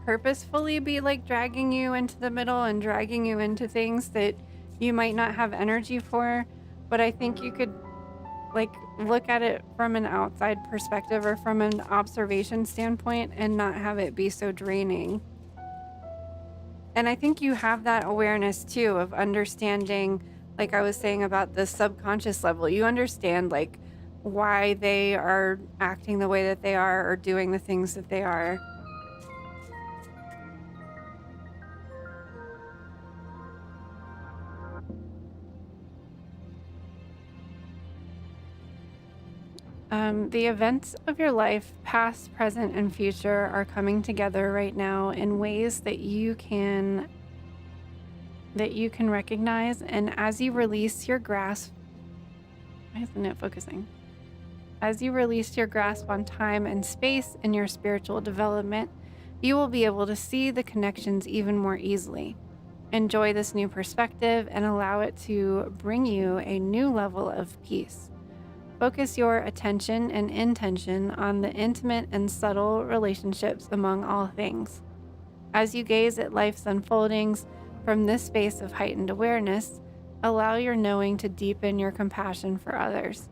purposefully be like dragging you into the middle and dragging you into things that you might not have energy for, but I think you could like look at it from an outside perspective or from an observation standpoint and not have it be so draining. And I think you have that awareness too of understanding, like I was saying about the subconscious level. You understand like why they are acting the way that they are or doing the things that they are. The events of your life, past, present, and future, are coming together right now in ways that you can recognize. And as you release your grasp, why isn't it focusing? As you release your grasp on time and space in your spiritual development, you will be able to see the connections even more easily. Enjoy this new perspective and allow it to bring you a new level of peace. Focus your attention and intention on the intimate and subtle relationships among all things. As you gaze at life's unfoldings from this space of heightened awareness, allow your knowing to deepen your compassion for others.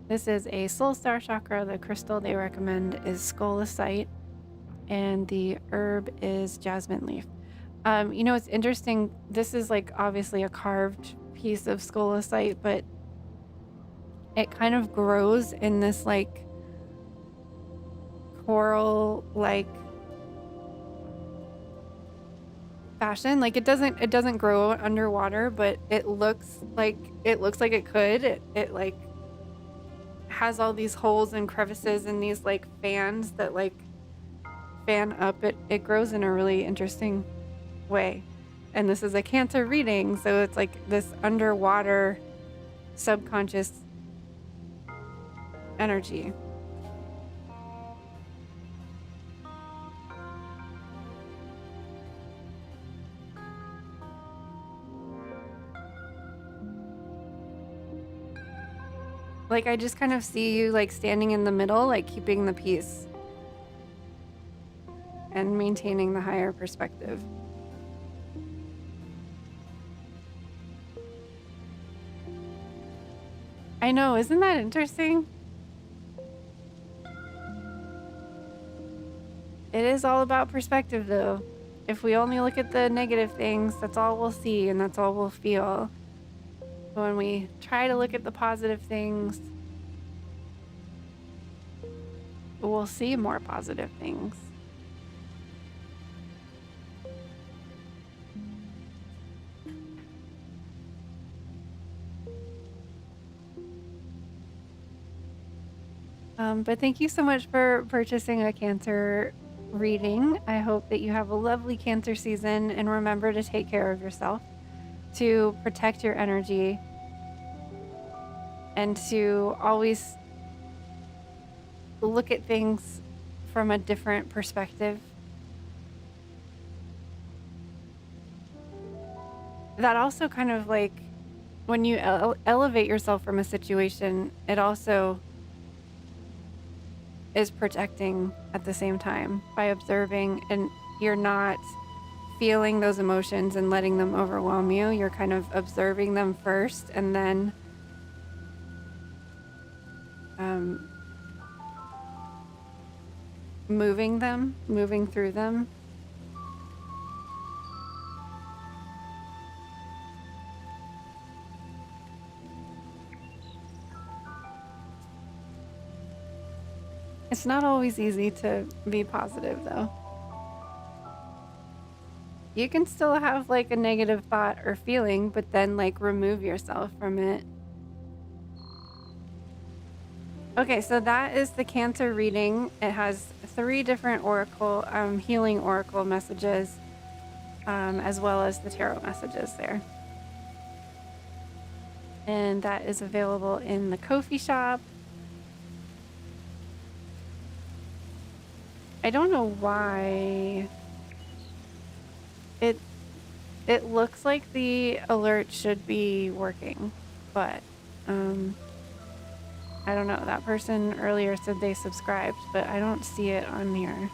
This is a soul star chakra. The crystal they recommend is scolasite, and the herb is jasmine leaf. It's interesting. This is like obviously a carved piece of scolecite, but it kind of grows in this like coral like fashion. Like it doesn't grow underwater, but it looks like it could. It like has all these holes and crevices and these like fans that like fan up. It grows in a really interesting way. And this is a Cancer reading, so it's like this underwater subconscious energy. Like I just kind of see you like standing in the middle, like keeping the peace and maintaining the higher perspective. I know, isn't that interesting? It is all about perspective though. If we only look at the negative things, that's all we'll see and that's all we'll feel. But when we try to look at the positive things, we'll see more positive things. But thank you so much for purchasing a Cancer reading. I hope that you have a lovely Cancer season and remember to take care of yourself, to protect your energy, and to always look at things from a different perspective. That also kind of like when you elevate yourself from a situation, it also is protecting at the same time by observing, and you're not feeling those emotions and letting them overwhelm you. You're kind of observing them first and then moving through them. It's not always easy to be positive though. You can still have like a negative thought or feeling, but then like remove yourself from it. Okay, so that is the Cancer reading. It has 3 different oracle, healing oracle messages, as well as the tarot messages there. And that is available in the Ko-fi shop. I don't know why it looks like the alert should be working, but I don't know. That person earlier said they subscribed, but I don't see it on here.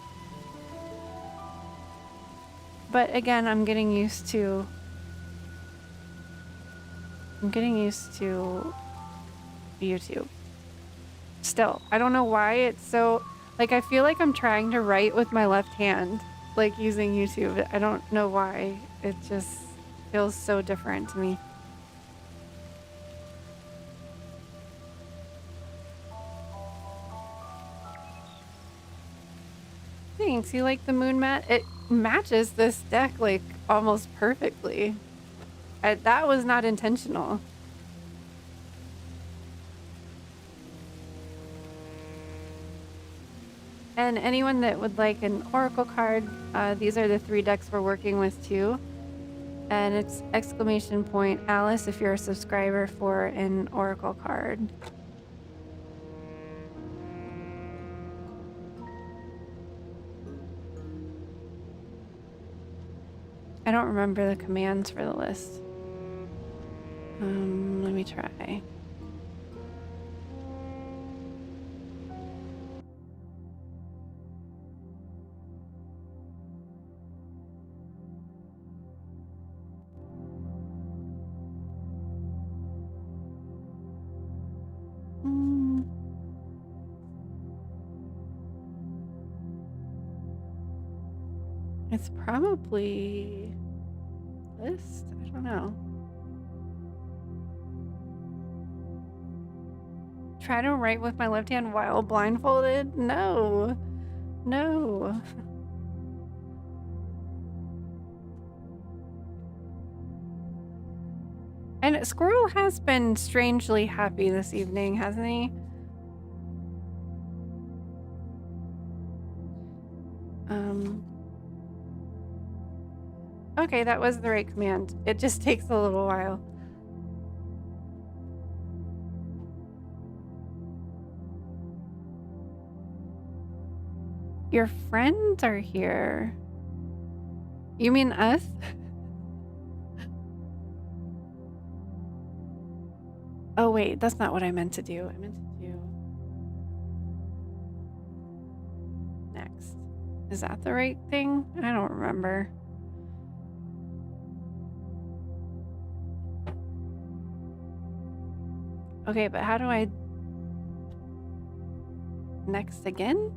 But again, I'm getting used to YouTube. Still, I don't know why it's so like I feel like I'm trying to write with my left hand, like using YouTube. I don't know why. It just feels so different to me. Thanks. You like the moon mat? It matches this deck like almost perfectly. That was not intentional. And anyone that would like an oracle card, these are the 3 decks we're working with too. And it's !Alice if you're a subscriber for an oracle card. I don't remember the commands for the list. Let me try. It's probably list? I don't know. Try to write with my left hand while blindfolded? No. No. And Squirrel has been strangely happy this evening, hasn't he? Okay, that was the right command. It just takes a little while. Your friends are here. You mean us? Oh wait, that's not what I meant to do. I meant to do next. Is that the right thing? I don't remember. Okay, but how do I next again?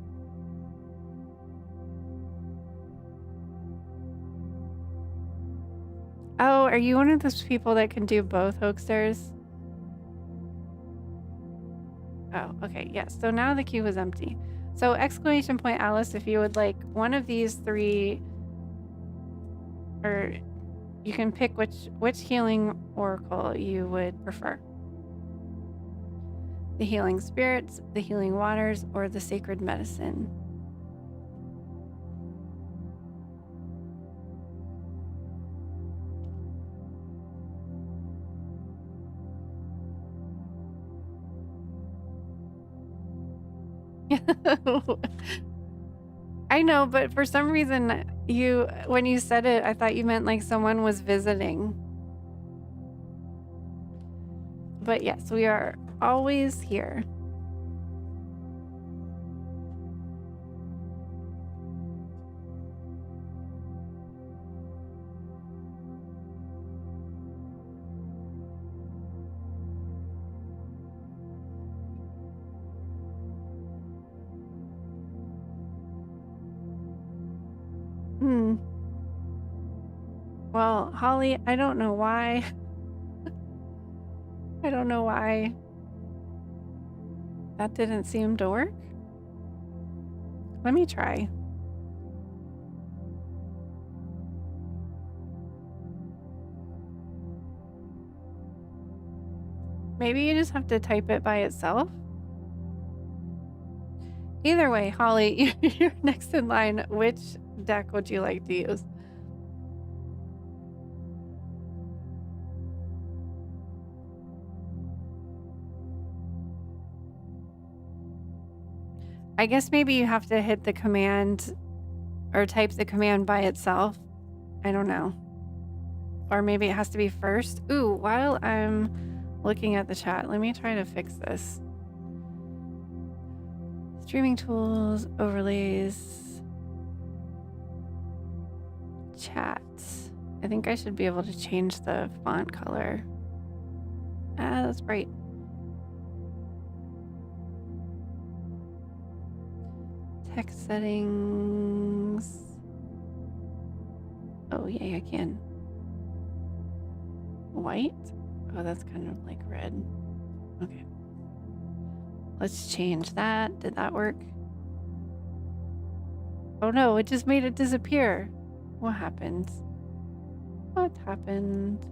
Oh, are you one of those people that can do both, Hoaxsters? Oh, okay, yes. So now the queue is empty. So exclamation point Alice, if you would like one of these three, or you can pick which healing oracle you would prefer. The healing spirits, the healing waters, or the sacred medicine. I know, but for some reason when you said it, I thought you meant like someone was visiting. But yes, we are always here. Well, Holly, I don't know why. I don't know why that didn't seem to work. Let me try. Maybe you just have to type it by itself. Either way, Holly, you're next in line. Which deck would you like to use? I guess maybe you have to hit the command or type the command by itself. I don't know. Or maybe it has to be first. Ooh, while I'm looking at the chat, let me try to fix this. Streaming tools, overlays, chat. I think I should be able to change the font color. Ah, that's bright. Text settings. Oh, yay, I can. White? Oh, that's kind of like red. Okay. Let's change that. Did that work? Oh no, it just made it disappear. What happened? What happened?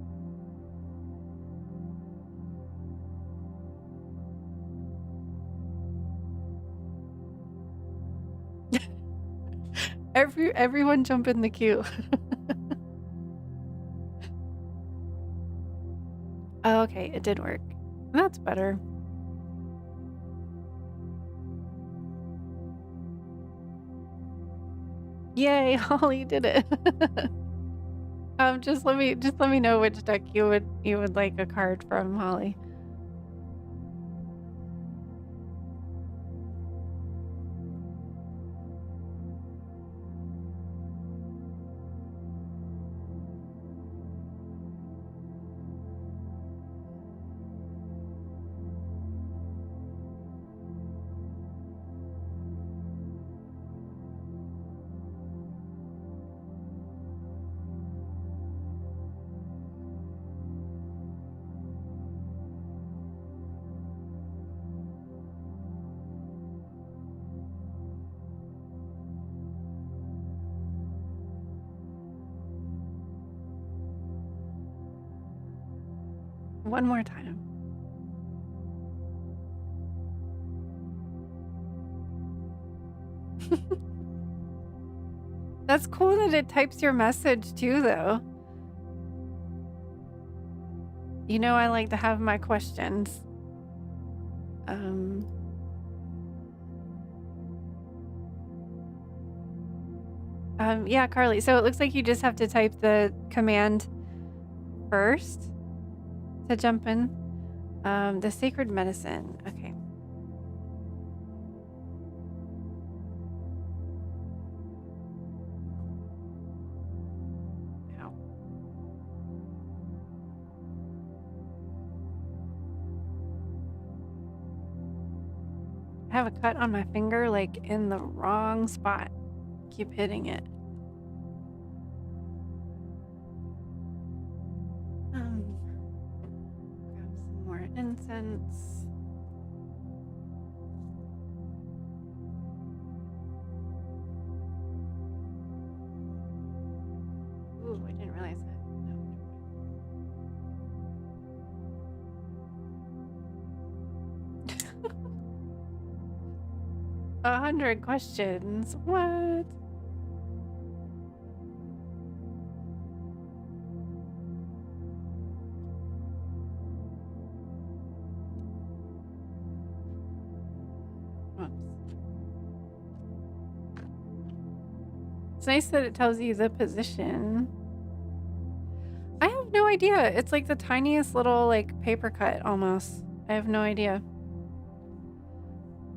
Everyone jump in the queue. Oh, okay, it did work. That's better. Yay, Holly did it. Just let me know which deck you would like a card from, Holly. One more time. That's cool that it types your message too, though. You know, I like to have my questions. Yeah, Carly. So it looks like you just have to type the command first to jump in. The sacred medicine. Okay. Ow. I have a cut on my finger, like in the wrong spot. Keep hitting it. Grab some more incense. Ooh, I didn't realize that. No, never mind. 100 questions. What? Whoops. It's nice that it tells you the position. I have no idea. It's like the tiniest little like paper cut almost. I have no idea.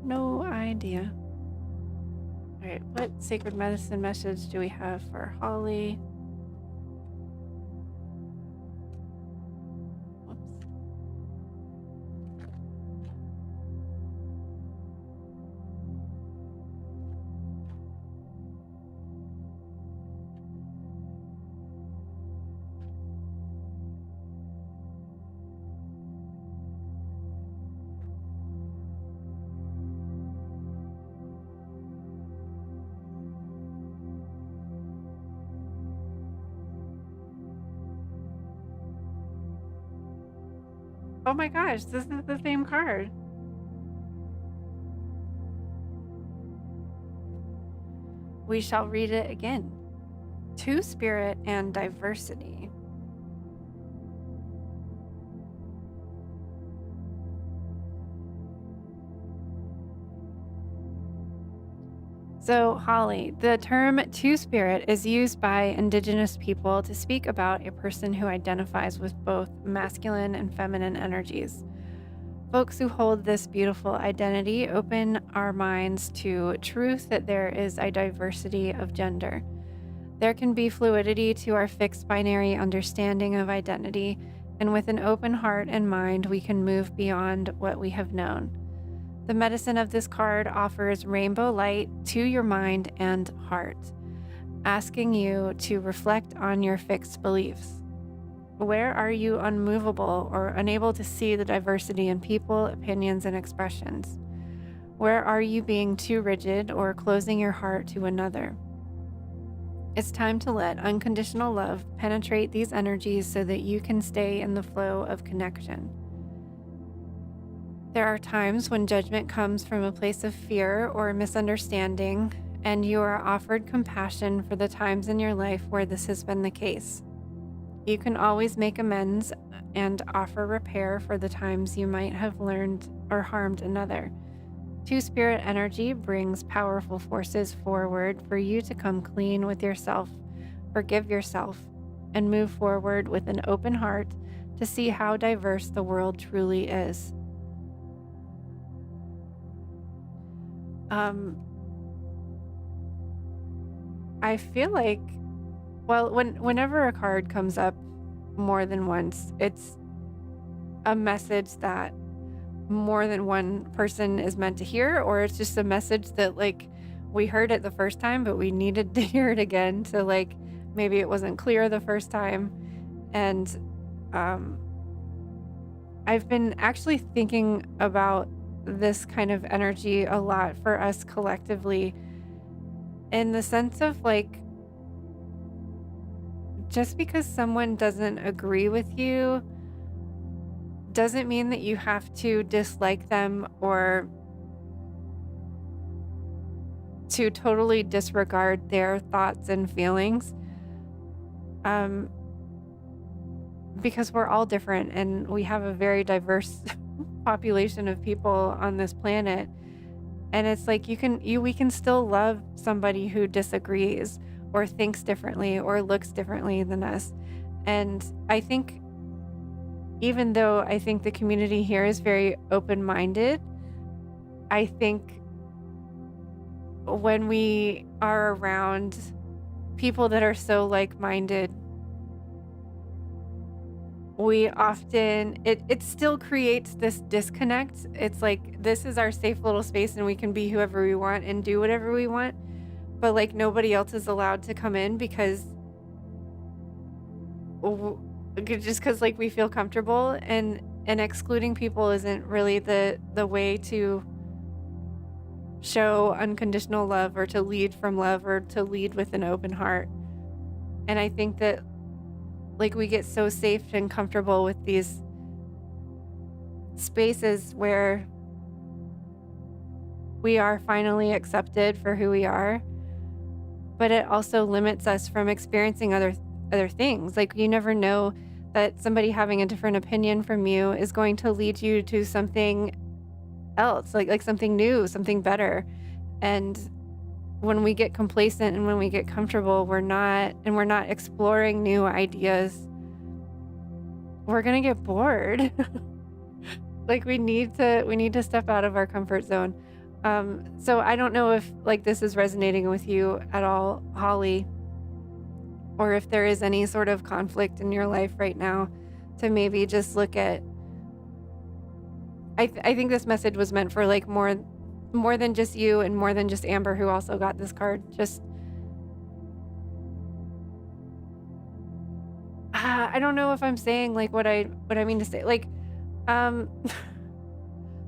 No idea. All right, what sacred medicine message do we have for Holly? Whoops. Oh my gosh, this is the same card. We shall read it again. Two-spirit and diversity. So, Holly, the term two-spirit is used by Indigenous people to speak about a person who identifies with both masculine and feminine energies. Folks who hold this beautiful identity open our minds to truth that there is a diversity of gender. There can be fluidity to our fixed binary understanding of identity, and with an open heart and mind, we can move beyond what we have known. The medicine of this card offers rainbow light to your mind and heart, asking you to reflect on your fixed beliefs. Where are you unmovable or unable to see the diversity in people, opinions, and expressions? Where are you being too rigid or closing your heart to another? It's time to let unconditional love penetrate these energies so that you can stay in the flow of connection. There are times when judgment comes from a place of fear or misunderstanding, and you are offered compassion for the times in your life where this has been the case. You can always make amends and offer repair for the times you might have learned or harmed another. Two-spirit energy brings powerful forces forward for you to come clean with yourself, forgive yourself, and move forward with an open heart to see how diverse the world truly is. I feel like, well, whenever a card comes up more than once, it's a message that more than one person is meant to hear, or it's just a message that like we heard it the first time, but we needed to hear it again. So like maybe it wasn't clear the first time. And I've been actually thinking about this kind of energy a lot for us collectively, in the sense of like, just because someone doesn't agree with you doesn't mean that you have to dislike them or to totally disregard their thoughts and feelings. Because we're all different and we have a very diverse population of people on this planet. And it's like we can still love somebody who disagrees or thinks differently or looks differently than us. And I think even though I think the community here is very open-minded, I think when we are around people that are so like-minded, we often it still creates this disconnect. It's like this is our safe little space and we can be whoever we want and do whatever we want, but like nobody else is allowed to come in because just because like we feel comfortable, and excluding people isn't really the way to show unconditional love or to lead from love or to lead with an open heart. And I think that like we get so safe and comfortable with these spaces where we are finally accepted for who we are, but it also limits us from experiencing other things. Like you never know that somebody having a different opinion from you is going to lead you to something else, like something new, something better. And when we get complacent and when we get comfortable, we're not exploring new ideas, we're going to get bored. Like we need to step out of our comfort zone. So I don't know if like this is resonating with you at all, Holly, or if there is any sort of conflict in your life right now, to maybe just look at, I think this message was meant for like more than just you and more than just Amber, who also got this card. Just I don't know if I'm saying like what I mean to say. Like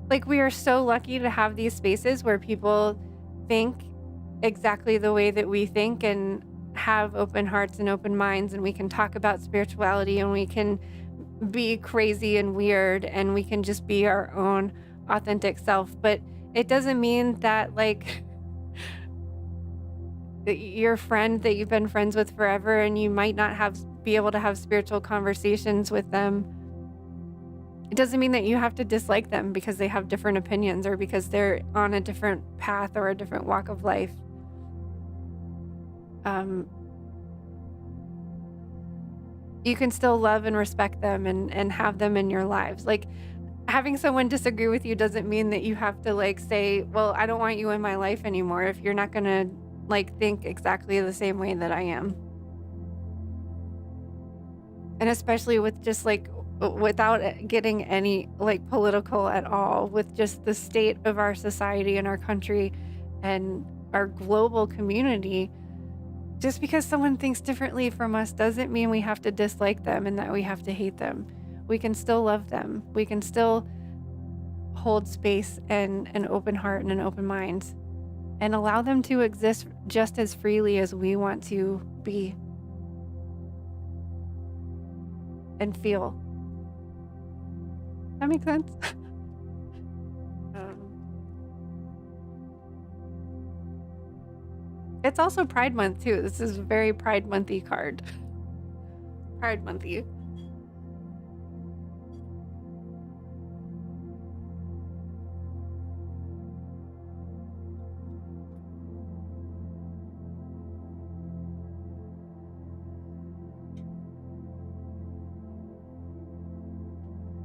like we are so lucky to have these spaces where people think exactly the way that we think and have open hearts and open minds, and we can talk about spirituality and we can be crazy and weird and we can just be our own authentic self. But it doesn't mean that like your friend that you've been friends with forever and you might not be able to have spiritual conversations with them, it doesn't mean that you have to dislike them because they have different opinions or because they're on a different path or a different walk of life. You can still love and respect them and have them in your lives. Like having someone disagree with you doesn't mean that you have to like say, well, I don't want you in my life anymore if you're not going to like think exactly the same way that I am. And especially with just like without getting any like political at all, with just the state of our society and our country and our global community, just because someone thinks differently from us doesn't mean we have to dislike them and that we have to hate them. We can still love them. We can still hold space and an open heart and an open mind and allow them to exist just as freely as we want to be and feel. That makes sense? It's also Pride Month too. This is a very Pride Monthy card. Pride Monthy.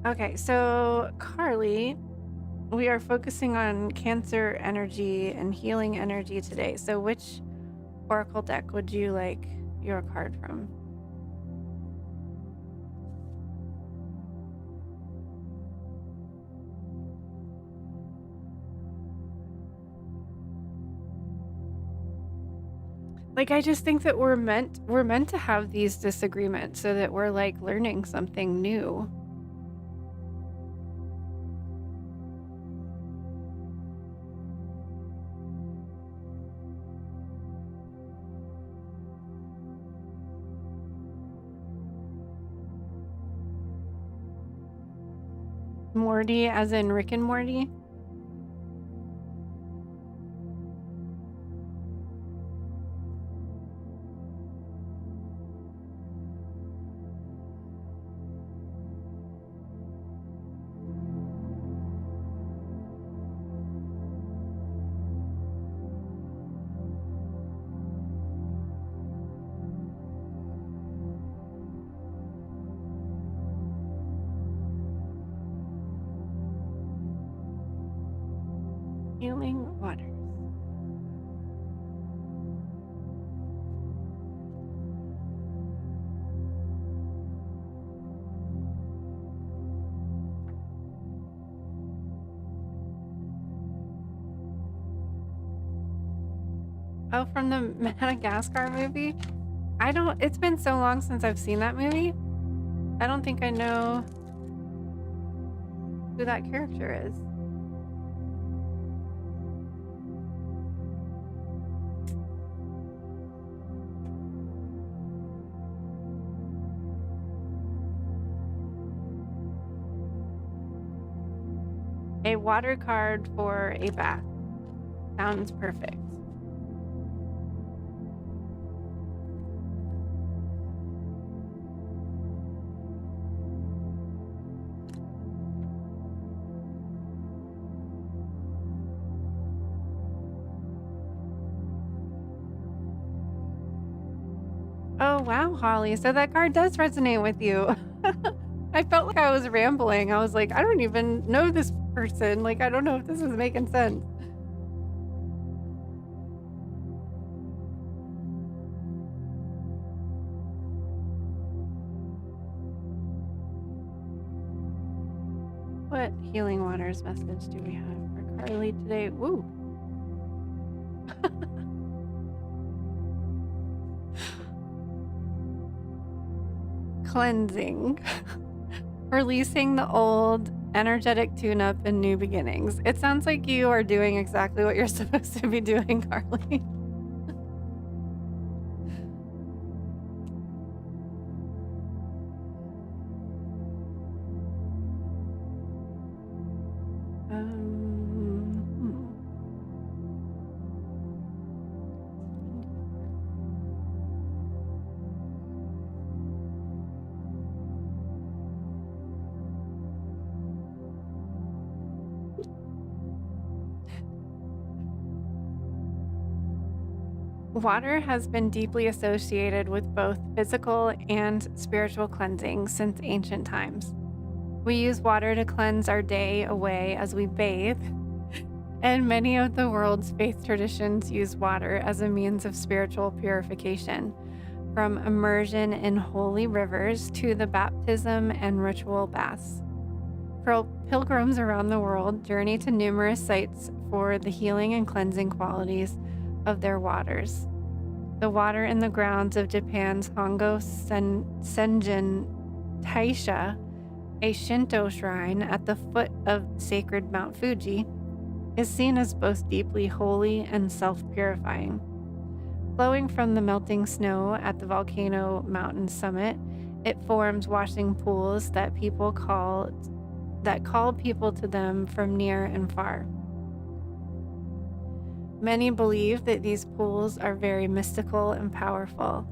Okay, so Carly, we are focusing on Cancer energy and healing energy today. So which oracle deck would you like your card from? Like I just think that we're meant to have these disagreements so that we're like learning something new. Morty as in Rick and Morty? Healing waters. Oh, from the Madagascar movie? It's been so long since I've seen that movie. I don't think I know who that character is. A water card for a bath. Sounds perfect. Oh, wow, Holly. So that card does resonate with you. I felt like I was rambling. I was like, I don't even know this person. Like, I don't know if this is making sense. What healing waters message do we have for Carly today? Woo. Cleansing. Releasing the old, energetic tune-up and new beginnings. It sounds like you are doing exactly what you're supposed to be doing, Carly. Water has been deeply associated with both physical and spiritual cleansing since ancient times. We use water to cleanse our day away as we bathe, and many of the world's faith traditions use water as a means of spiritual purification, from immersion in holy rivers to the baptism and ritual baths. Pilgrims around the world journey to numerous sites for the healing and cleansing qualities of their waters. The water in the grounds of Japan's Hongo Senjin Taisha, a Shinto shrine at the foot of sacred Mount Fuji, is seen as both deeply holy and self-purifying. Flowing from the melting snow at the volcano mountain summit, it forms washing pools that call people to them from near and far. Many believe that these pools are very mystical and powerful.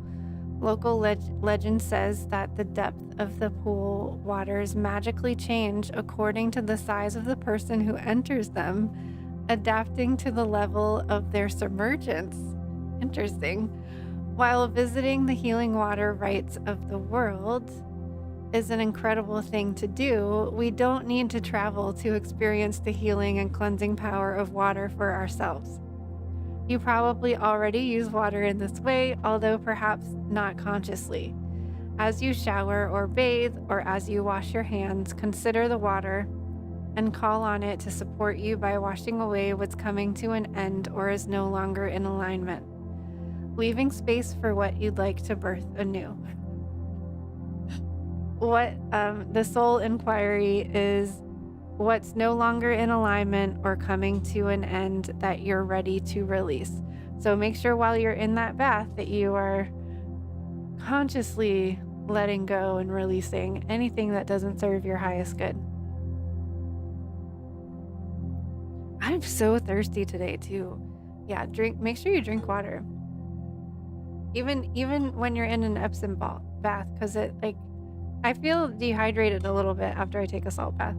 Local legend says that the depth of the pool waters magically change according to the size of the person who enters them, adapting to the level of their submergence. Interesting. While visiting the healing water rites of the world is an incredible thing to do, we don't need to travel to experience the healing and cleansing power of water for ourselves. You probably already use water in this way, although perhaps not consciously. As you shower or bathe, or as you wash your hands, consider the water and call on it to support you by washing away what's coming to an end or is no longer in alignment, leaving space for what you'd like to birth anew. The soul inquiry is what's no longer in alignment or coming to an end that you're ready to release. So make sure while you're in that bath that you are consciously letting go and releasing anything that doesn't serve your highest good. I'm so thirsty today too. Yeah, make sure you drink water. Even when you're in an Epsom bath, because I feel dehydrated a little bit after I take a salt bath.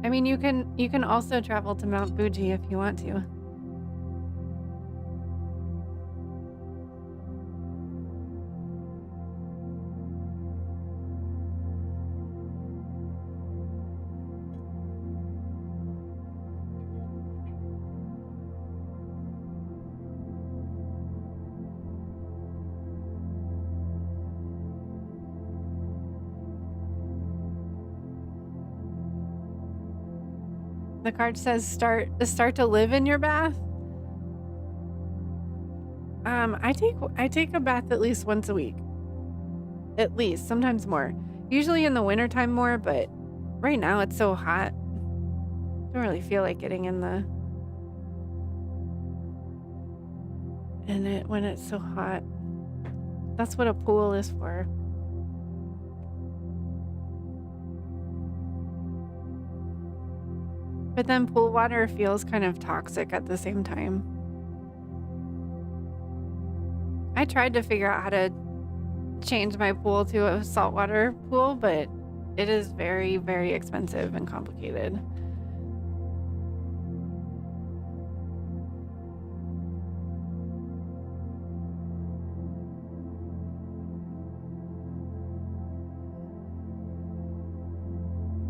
I mean, you can also travel to Mount Fuji if you want to. The card says start to live in your bath. I take a bath at least once a week. At least, sometimes more. Usually in the wintertime more, but right now it's so hot. Don't really feel like getting in it when it's so hot. That's what a pool is for. But then pool water feels kind of toxic at the same time. I tried to figure out how to change my pool to a saltwater pool, but it is very, very expensive and complicated.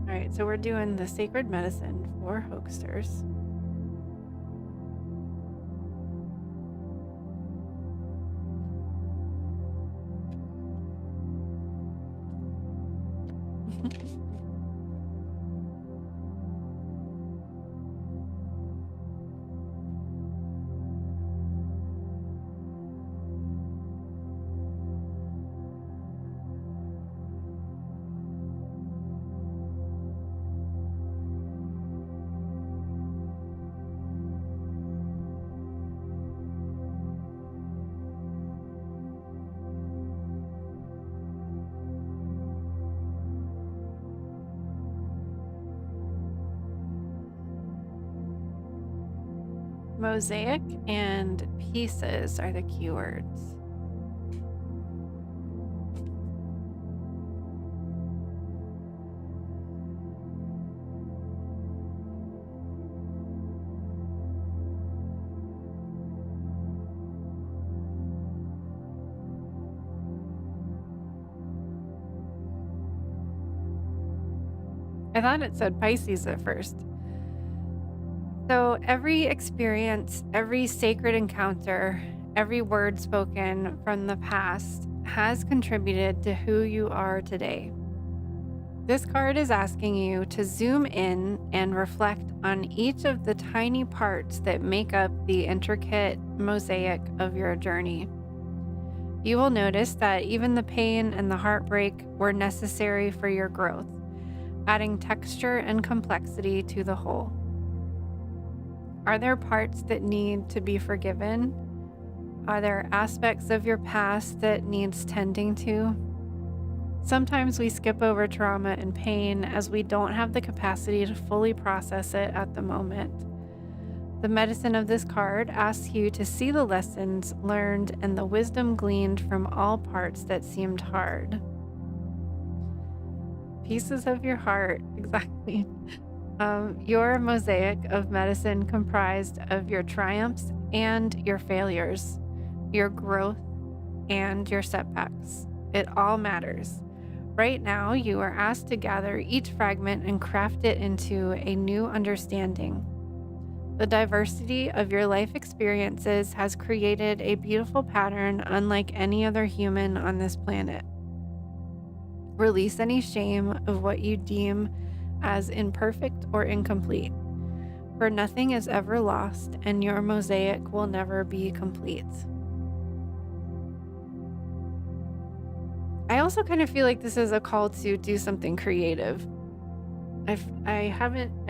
All right, so we're doing the sacred medicine for hoaxsters. Mosaic and pieces are the keywords. I thought it said Pisces at first. So every experience, every sacred encounter, every word spoken from the past has contributed to who you are today. This card is asking you to zoom in and reflect on each of the tiny parts that make up the intricate mosaic of your journey. You will notice that even the pain and the heartbreak were necessary for your growth, adding texture and complexity to the whole. Are there parts that need to be forgiven? Are there aspects of your past that needs tending to? Sometimes we skip over trauma and pain as we don't have the capacity to fully process it at the moment. The medicine of this card asks you to see the lessons learned and the wisdom gleaned from all parts that seemed hard. Pieces of your heart, exactly. Your mosaic of medicine comprised of your triumphs and your failures, your growth and your setbacks. It all matters. Right now, you are asked to gather each fragment and craft it into a new understanding. The diversity of your life experiences has created a beautiful pattern unlike any other human on this planet. Release any shame of what you deem as imperfect or incomplete, for nothing is ever lost and your mosaic will never be complete. I also kind of feel like this is a call to do something creative. I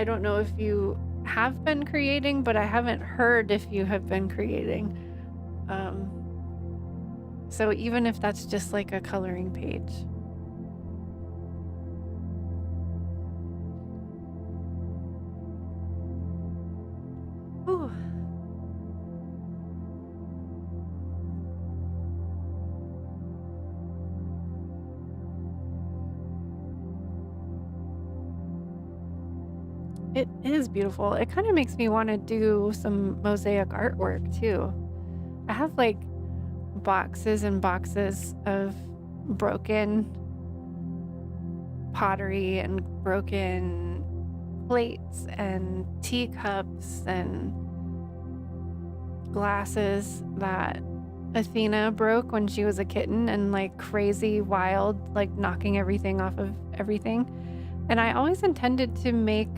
don't know if you have been creating, but I haven't heard if you have been creating. So even if that's just like a coloring page. Ooh. It is beautiful. It kind of makes me want to do some mosaic artwork too. I have like boxes and boxes of broken pottery and broken plates and teacups and glasses that Athena broke when she was a kitten and like crazy wild, like knocking everything off of everything. And I always intended to make,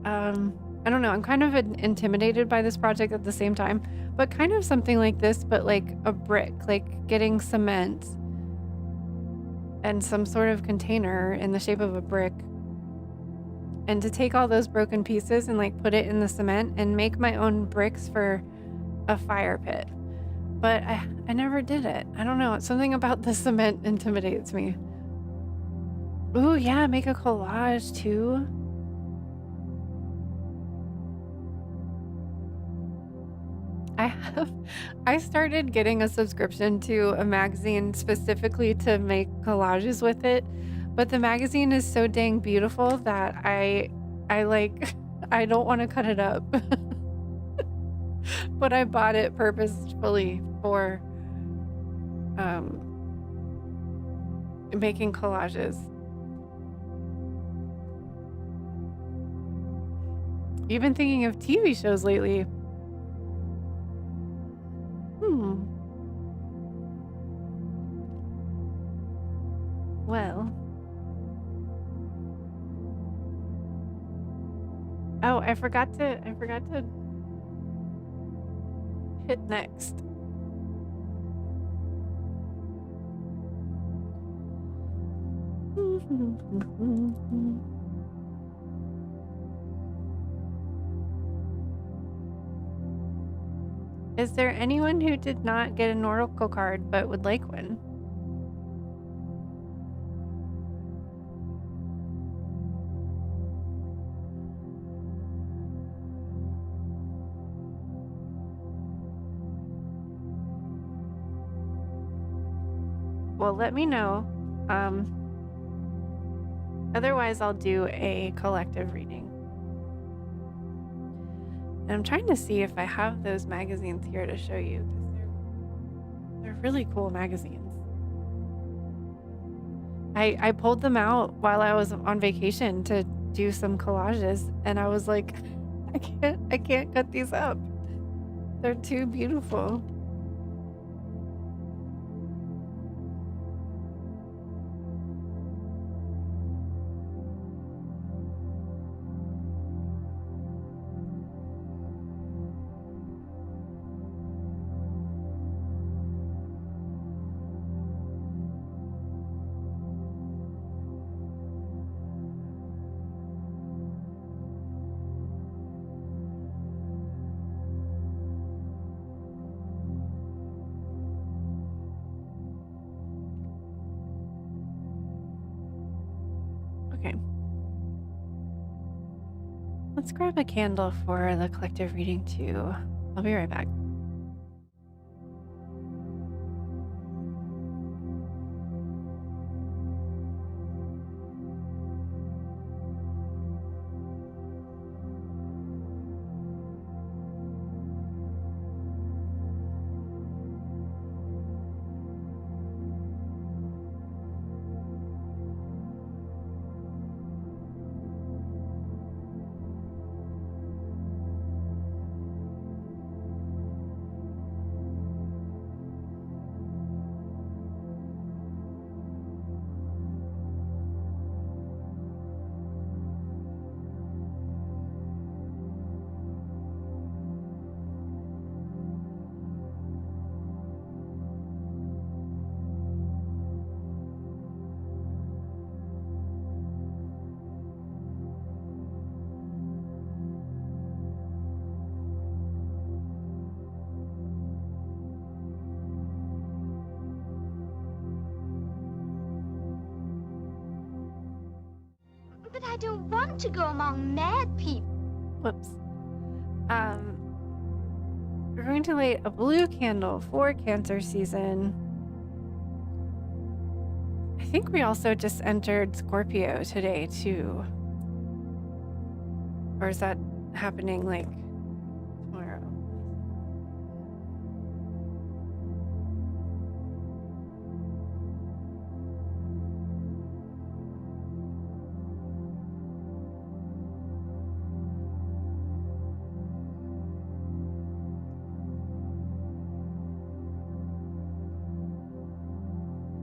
I don't know, I'm kind of intimidated by this project at the same time, but kind of something like this, but like a brick, like getting cement and some sort of container in the shape of a brick. And to take all those broken pieces and like put it in the cement and make my own bricks for a fire pit. But I never did it. I don't know. Something about the cement intimidates me. Ooh, yeah, make a collage too. I started getting a subscription to a magazine specifically to make collages with it, but the magazine is so dang beautiful that I like I don't want to cut it up. But I bought it purposefully for making collages. You've been thinking of TV shows lately. Well. Oh, I forgot to hit next. Is there anyone who did not get an oracle card but would like one? Well, let me know. Otherwise, I'll do a collective reading. And I'm trying to see if I have those magazines here to show you, because they're really cool magazines. I pulled them out while I was on vacation to do some collages, and I was like, I can't cut these up. They're too beautiful. Okay. Let's grab a candle for the collective reading too. I'll be right back.
But I don't want to go among mad people.
Whoops. We're going to light a blue candle for Cancer season. I think we also just entered Scorpio today too. Or is that happening like tomorrow?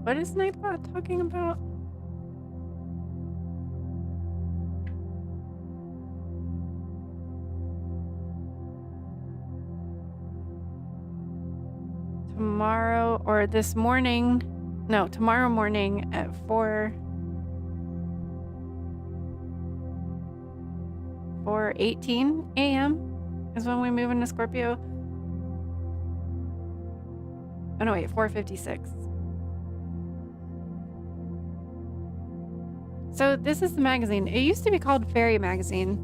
What is Nightbot talking about? Tomorrow or this morning. No, tomorrow morning at 4:18 a.m. is when we move into Scorpio. Oh no, wait, 4:56. So this is the magazine. It used to be called Fairy Magazine,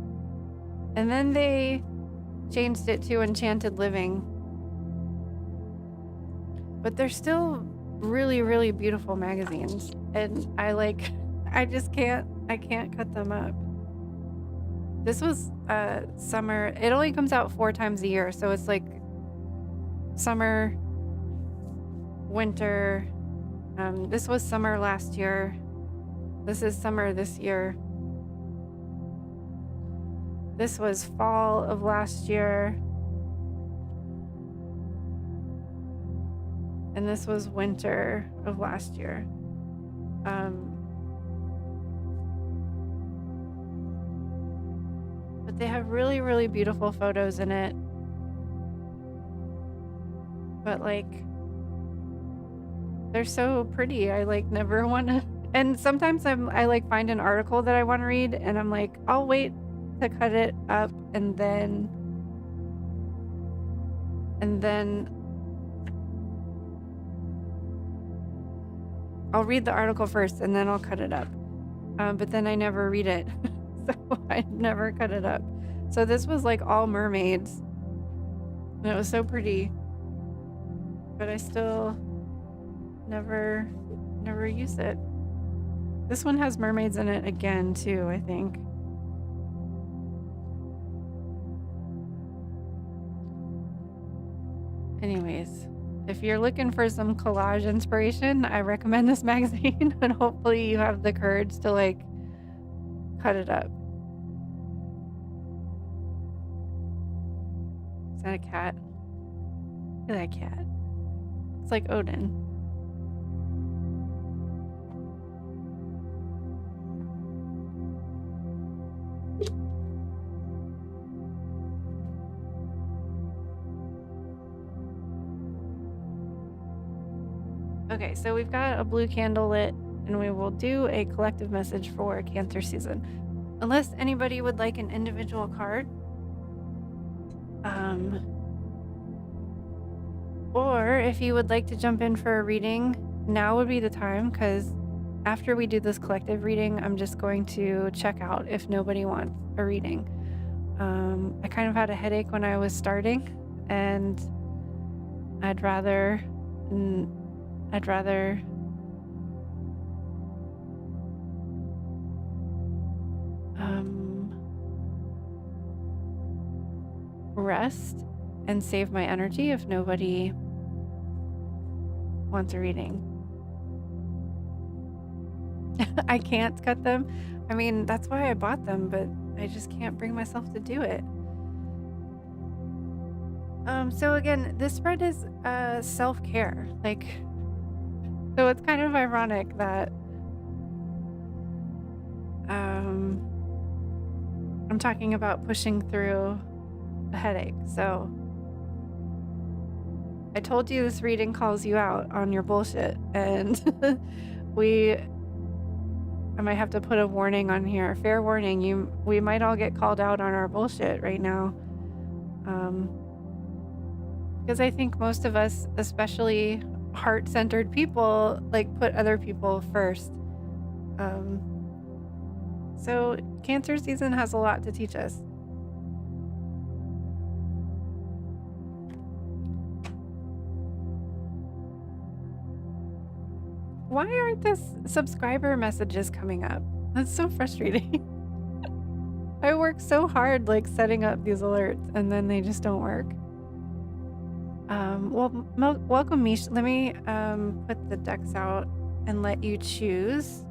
and then they changed it to Enchanted Living. But they're still really, really beautiful magazines, and I can't cut them up. This was summer. It only comes out 4 times a year, so it's like summer, winter. This was summer last year. This is summer this year. This was fall of last year. And this was winter of last year. But they have really, really beautiful photos in it. But like, they're so pretty. I like never want to. And sometimes I like find an article that I want to read, and I'm like, I'll wait to cut it up, and then I'll read the article first, and then I'll cut it up. But then I never read it, so I never cut it up. So this was like all mermaids, and it was so pretty, but I still never use it. This one has mermaids in it again too, I think. Anyways, if you're looking for some collage inspiration, I recommend this magazine, and hopefully you have the courage to like cut it up. Is that a cat? Look at that cat. It's like Odin. Okay, so we've got a blue candle lit, and we will do a collective message for Cancer season. Unless anybody would like an individual card. Or if you would like to jump in for a reading, now would be the time, because after we do this collective reading, I'm just going to check out if nobody wants a reading. I kind of had a headache when I was starting, and I'd rather rest and save my energy if nobody wants a reading. I can't cut them. I mean, that's why I bought them, but I just can't bring myself to do it. So again, this spread is self-care. Like, so it's kind of ironic that I'm talking about pushing through a headache. So I told you this reading calls you out on your bullshit, and I might have to put a warning on here. Fair warning, we might all get called out on our bullshit right now. Because I think most of us, especially heart-centered people, like put other people first. So Cancer season has a lot to teach us. Why aren't this subscriber messages coming up? That's so frustrating. I work so hard like setting up these alerts and then they just don't work. Welcome, Mish. Let me put the decks out and let you choose.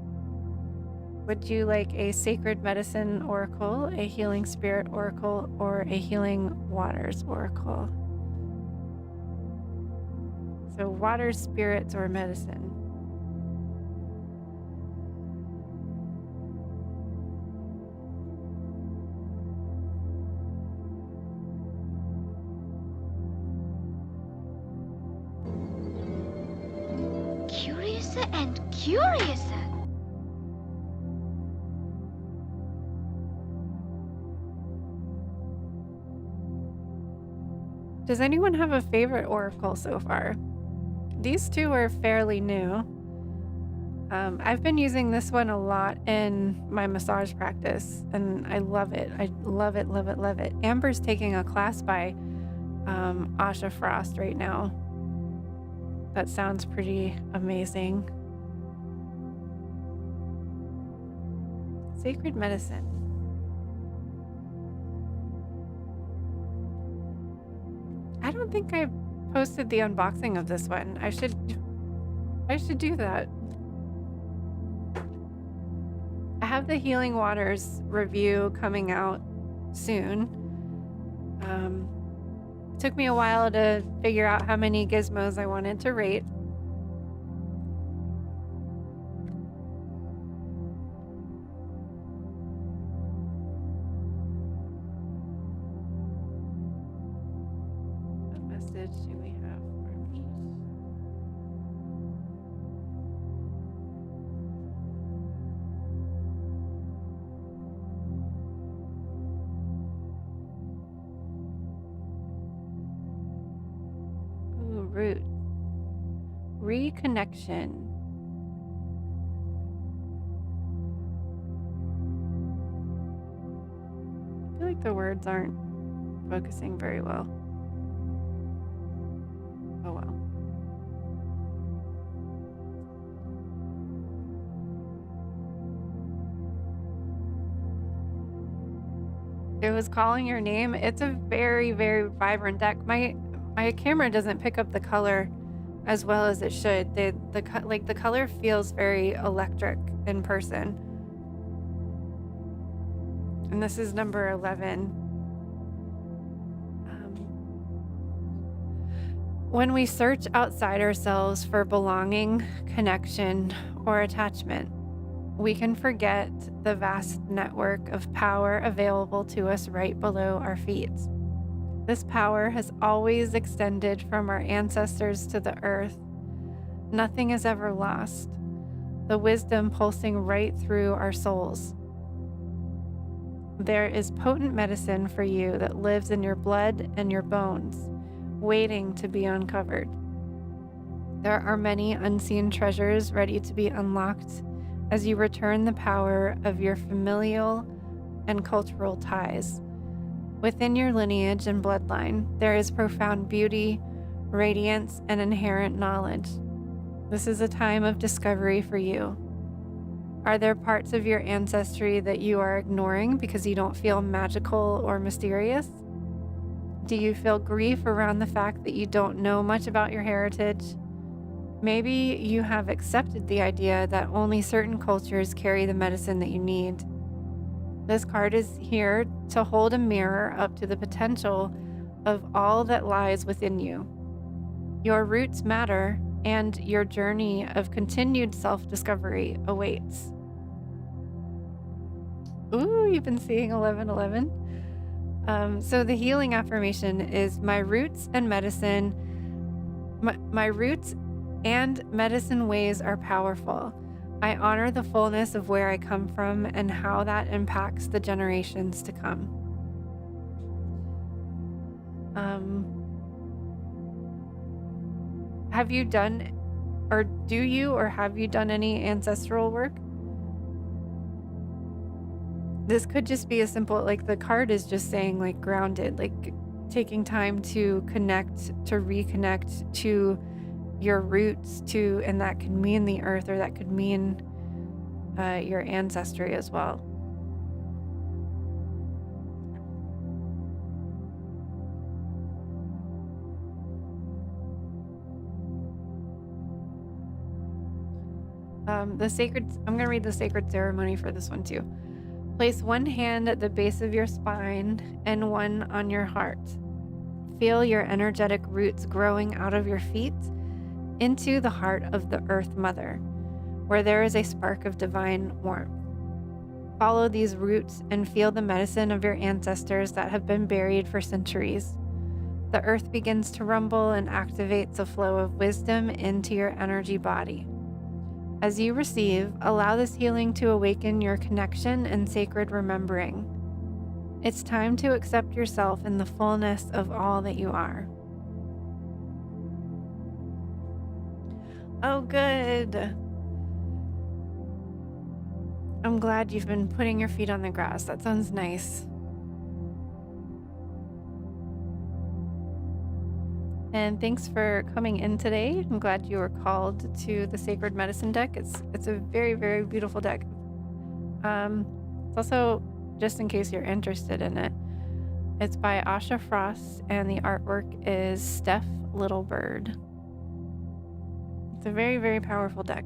Would you like a sacred medicine oracle, a healing spirit oracle, or a healing waters oracle? So water, spirits, or medicine.
Curiouser and curiouser.
Does anyone have a favorite oracle so far? These two are fairly new. I've been using this one a lot in my massage practice, and I love it. I love it, love it, love it. Amber's taking a class by Asha Frost right now. That sounds pretty amazing. Sacred medicine. I don't think I posted the unboxing of this one. I should do that. I have the Healing Waters review coming out soon. It took me a while to figure out how many gizmos I wanted to rate. What message do we have for me? Ooh, root. Reconnection. I feel like the words aren't focusing very well. Oh well. It was calling your name. It's a very, very vibrant deck. My camera doesn't pick up the color as well as it should. The color feels very electric in person. And this is number 11. When we search outside ourselves for belonging, connection, or attachment, we can forget the vast network of power available to us right below our feet. This power has always extended from our ancestors to the earth. Nothing is ever lost. The wisdom pulsing right through our souls. There is potent medicine for you that lives in your blood and your bones, waiting to be uncovered. There are many unseen treasures ready to be unlocked as you return the power of your familial and cultural ties. Within your lineage and bloodline, there is profound beauty, radiance, and inherent knowledge. This is a time of discovery for you. Are there parts of your ancestry that you are ignoring because you don't feel magical or mysterious? Do you feel grief around the fact that you don't know much about your heritage? Maybe you have accepted the idea that only certain cultures carry the medicine that you need. This card is here to hold a mirror up to the potential of all that lies within you. Your roots matter, and your journey of continued self-discovery awaits. Ooh, you've been seeing 1111. So the healing affirmation is my roots and medicine. My roots and medicine ways are powerful. I honor the fullness of where I come from and how that impacts the generations to come. Have you done, or do you, or have you done any ancestral work? This could just be a simple, like the card is just saying like grounded, like taking time to connect, to reconnect to your roots to, and that could mean the earth, or that could mean your ancestry as well. I'm going to read the sacred ceremony for this one too. Place one hand at the base of your spine and one on your heart. Feel your energetic roots growing out of your feet into the heart of the Earth Mother, where there is a spark of divine warmth. Follow these roots and feel the medicine of your ancestors that have been buried for centuries. The earth begins to rumble and activates a flow of wisdom into your energy body. As you receive, allow this healing to awaken your connection and sacred remembering. It's time to accept yourself in the fullness of all that you are. Oh, good. I'm glad you've been putting your feet on the grass. That sounds nice. And thanks for coming in today. I'm glad you were called to the Sacred Medicine deck. It's a very, very beautiful deck. It's also, just in case you're interested in it, it's by Asha Frost, and the artwork is Steph Littlebird. It's a very, very powerful deck.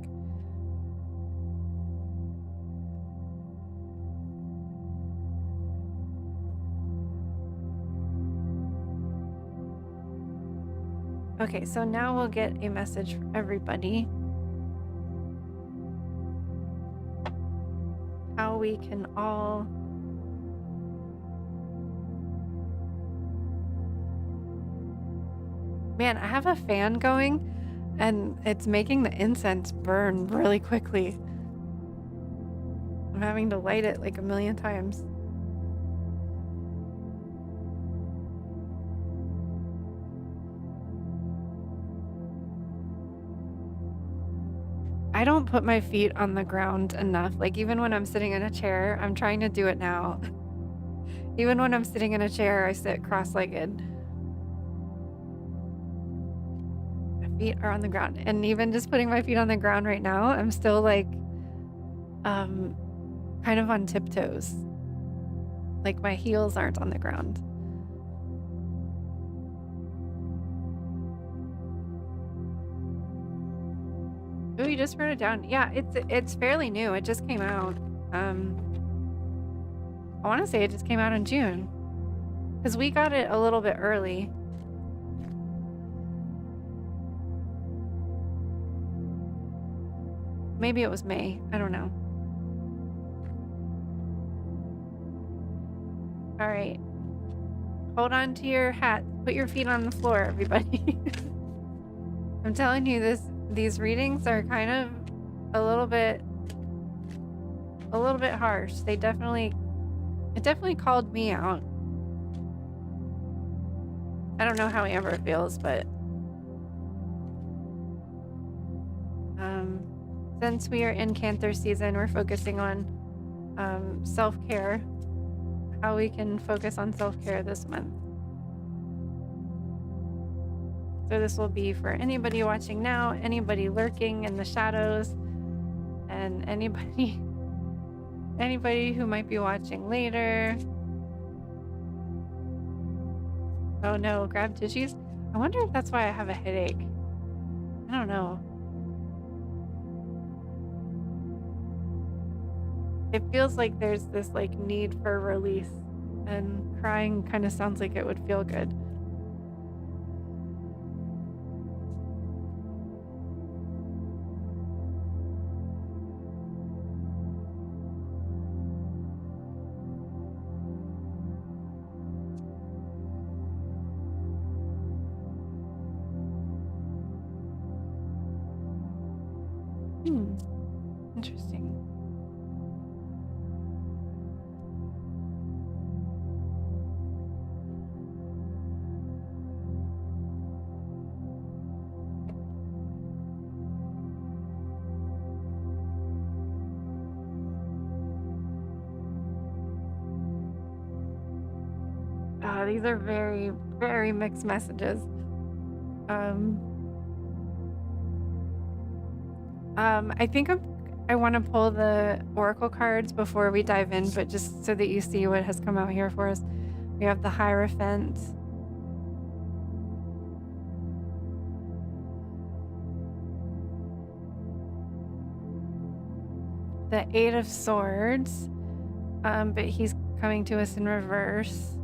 Okay, so now we'll get a message for everybody. How we can all Man, I have a fan going and it's making the incense burn really quickly. I'm having to light it like a million times. I don't put my feet on the ground enough. Like, even when I'm sitting in a chair, I'm trying to do it now. Even when I'm sitting in a chair, I sit cross-legged. My feet are on the ground. And even just putting my feet on the ground right now, I'm still like, kind of on tiptoes. Like, my heels aren't on the ground. Oh, you just wrote it down. Yeah, it's fairly new. It just came out. I want to say it just came out in June, because we got it a little bit early. Maybe it was May. I don't know. All right. Hold on to your hat. Put your feet on the floor, everybody. I'm telling you, these readings are kind of a little bit harsh. It definitely called me out. I don't know how Amber feels, but since we are in Cancer season, we're focusing on self-care, how we can focus on self-care this month. So this will be for anybody watching now, anybody lurking in the shadows, and anybody who might be watching later. Oh no, grab tissues. I wonder if that's why I have a headache. I don't know. It feels like there's this like need for release, and crying kind of sounds like it would feel good. Interesting. These are very, very mixed messages. I think I want to pull the oracle cards before we dive in, but just so that you see what has come out here for us. We have the Hierophant, the Eight of Swords, but he's coming to us in reverse.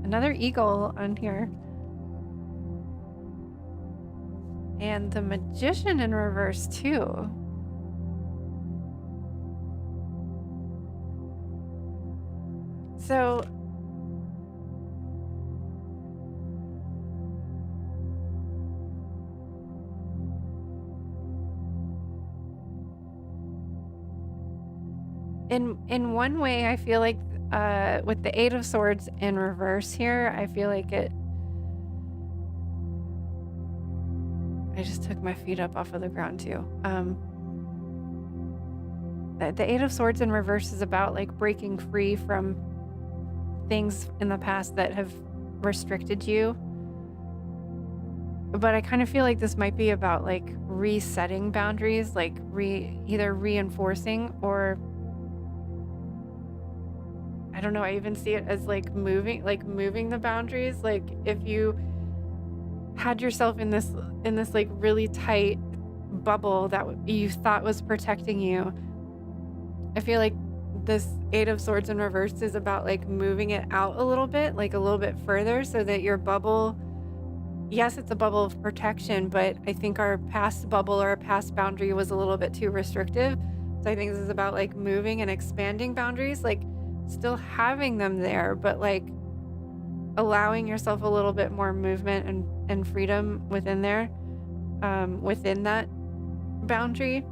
Another eagle on here. And the Magician in reverse too. So in one way, I feel like with the Eight of Swords in reverse here, I feel like it. I just took my feet up off of the ground too. The Eight of Swords in reverse is about like breaking free from things in the past that have restricted you. But I kind of feel like this might be about like resetting boundaries, like either reinforcing or I don't know, I even see it as like moving the boundaries. Like if you had yourself in this like really tight bubble that you thought was protecting you, I feel like this Eight of Swords in reverse is about like moving it out a little bit further so that your bubble, yes, it's a bubble of protection, but I think our past bubble or our past boundary was a little bit too restrictive. So I think this is about like moving and expanding boundaries, like still having them there, but like allowing yourself a little bit more movement and freedom within there, within that boundary.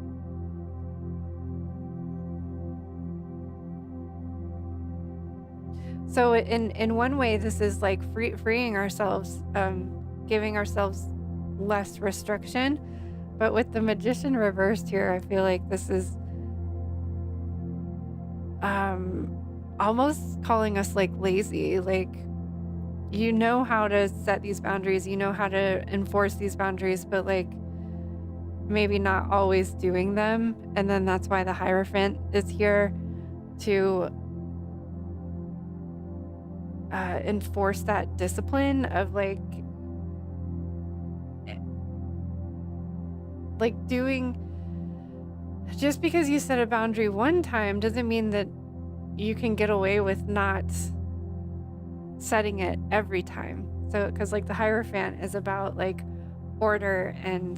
So in one way, this is like freeing ourselves, giving ourselves less restriction. But with the Magician reversed here, I feel like this is almost calling us like lazy. Like, you know how to set these boundaries, you know how to enforce these boundaries, but like maybe not always doing them. And then that's why the Hierophant is here to enforce that discipline of like doing. Just because you set a boundary one time doesn't mean that you can get away with not setting it every time. So because like the Hierophant is about like order and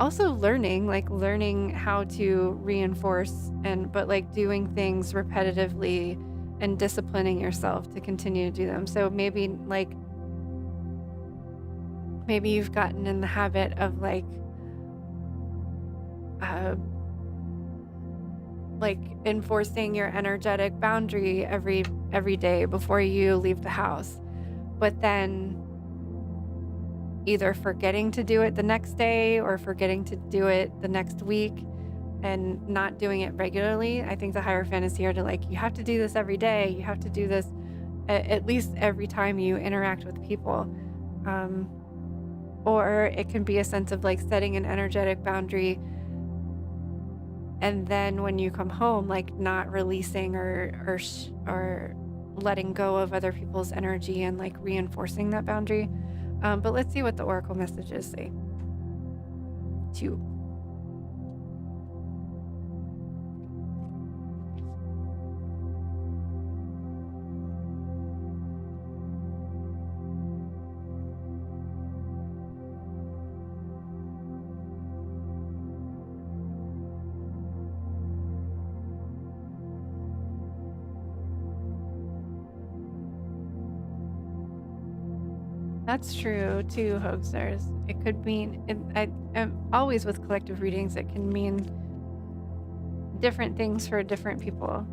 also learning how to reinforce but like doing things repetitively and disciplining yourself to continue to do them. So maybe you've gotten in the habit of like enforcing your energetic boundary every day before you leave the house, but then either forgetting to do it the next day or forgetting to do it the next week and not doing it regularly. I think the Hierophant is here to like, you have to do this every day. You have to do this at least every time you interact with people. Or it can be a sense of like setting an energetic boundary, and then when you come home, like not releasing or letting go of other people's energy and like reinforcing that boundary. But let's see what the oracle messages say. 2. That's true too, Hoaxers. It could mean, always with collective readings, it can mean different things for different people.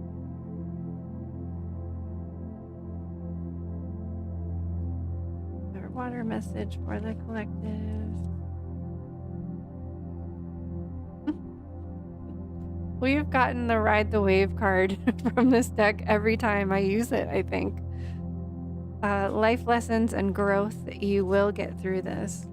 Our water message for the collective. We've gotten the Ride the Wave card from this deck every time I use it, I think. Life lessons and growth, you will get through this.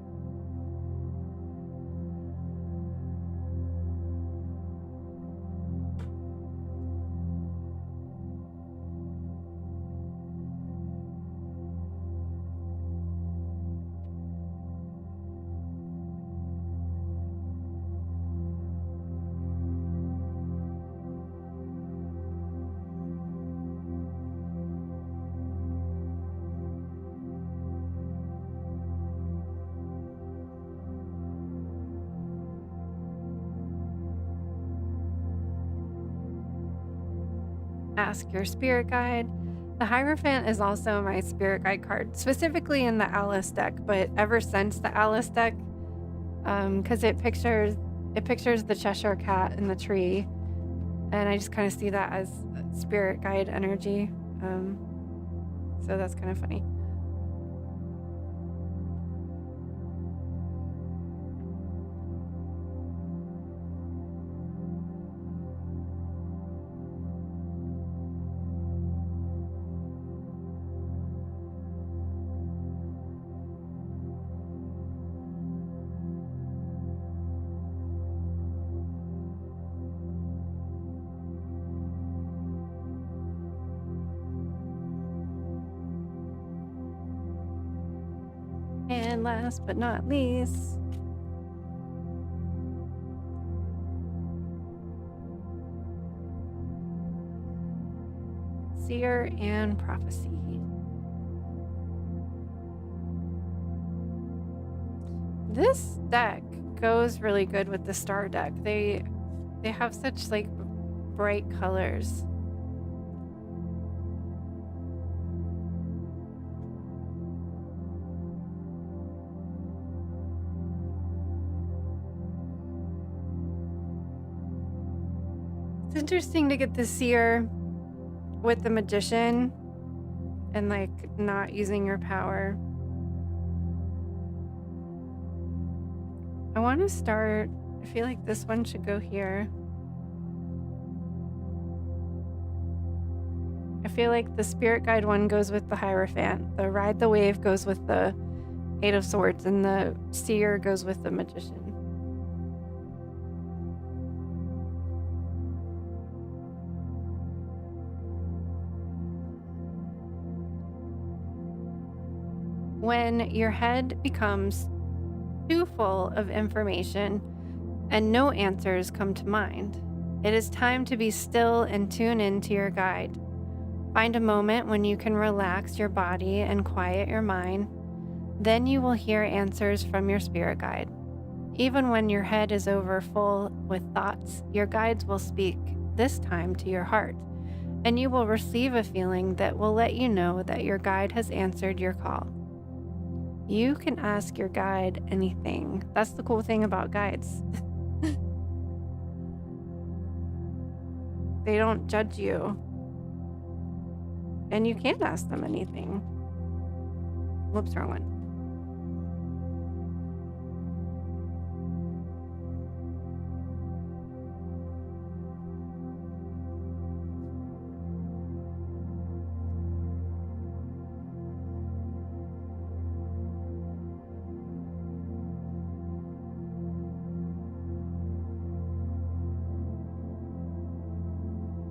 ask your spirit guide. The Hierophant is also my spirit guide card, specifically in the Alice deck, but ever since the Alice deck, because it pictures the Cheshire Cat in the tree, and I just kind of see that as spirit guide energy. So that's kind of funny. And last but not least, Seer and Prophecy. This deck goes really good with the Star deck. They have such like bright colors. It's interesting to get the Seer with the Magician and like not using your power. I want to start, I feel like this one should go here. I feel like the Spirit Guide one goes with the Hierophant, the Ride the Wave goes with the Eight of Swords, and the Seer goes with the Magician. When your head becomes too full of information and no answers come to mind, it is time to be still and tune into your guide. Find a moment when you can relax your body and quiet your mind. Then you will hear answers from your spirit guide. Even when your head is over full with thoughts, your guides will speak, this time to your heart, and you will receive a feeling that will let you know that your guide has answered your call. You can ask your guide anything. That's the cool thing about guides. They don't judge you. And you can ask them anything. Whoops, wrong one.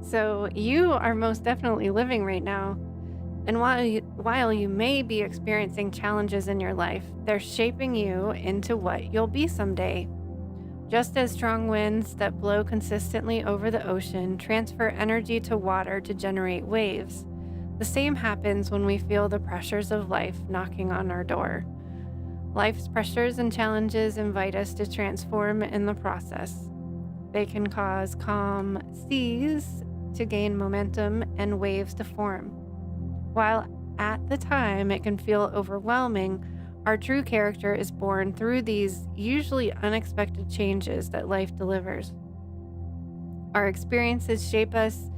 So you are most definitely living right now. And while you may be experiencing challenges in your life, they're shaping you into what you'll be someday. Just as strong winds that blow consistently over the ocean transfer energy to water to generate waves, the same happens when we feel the pressures of life knocking on our door. Life's pressures and challenges invite us to transform in the process. They can cause calm seas to gain momentum and waves to form. While at the time it can feel overwhelming, our true character is born through these usually unexpected changes that life delivers. Our experiences shape us.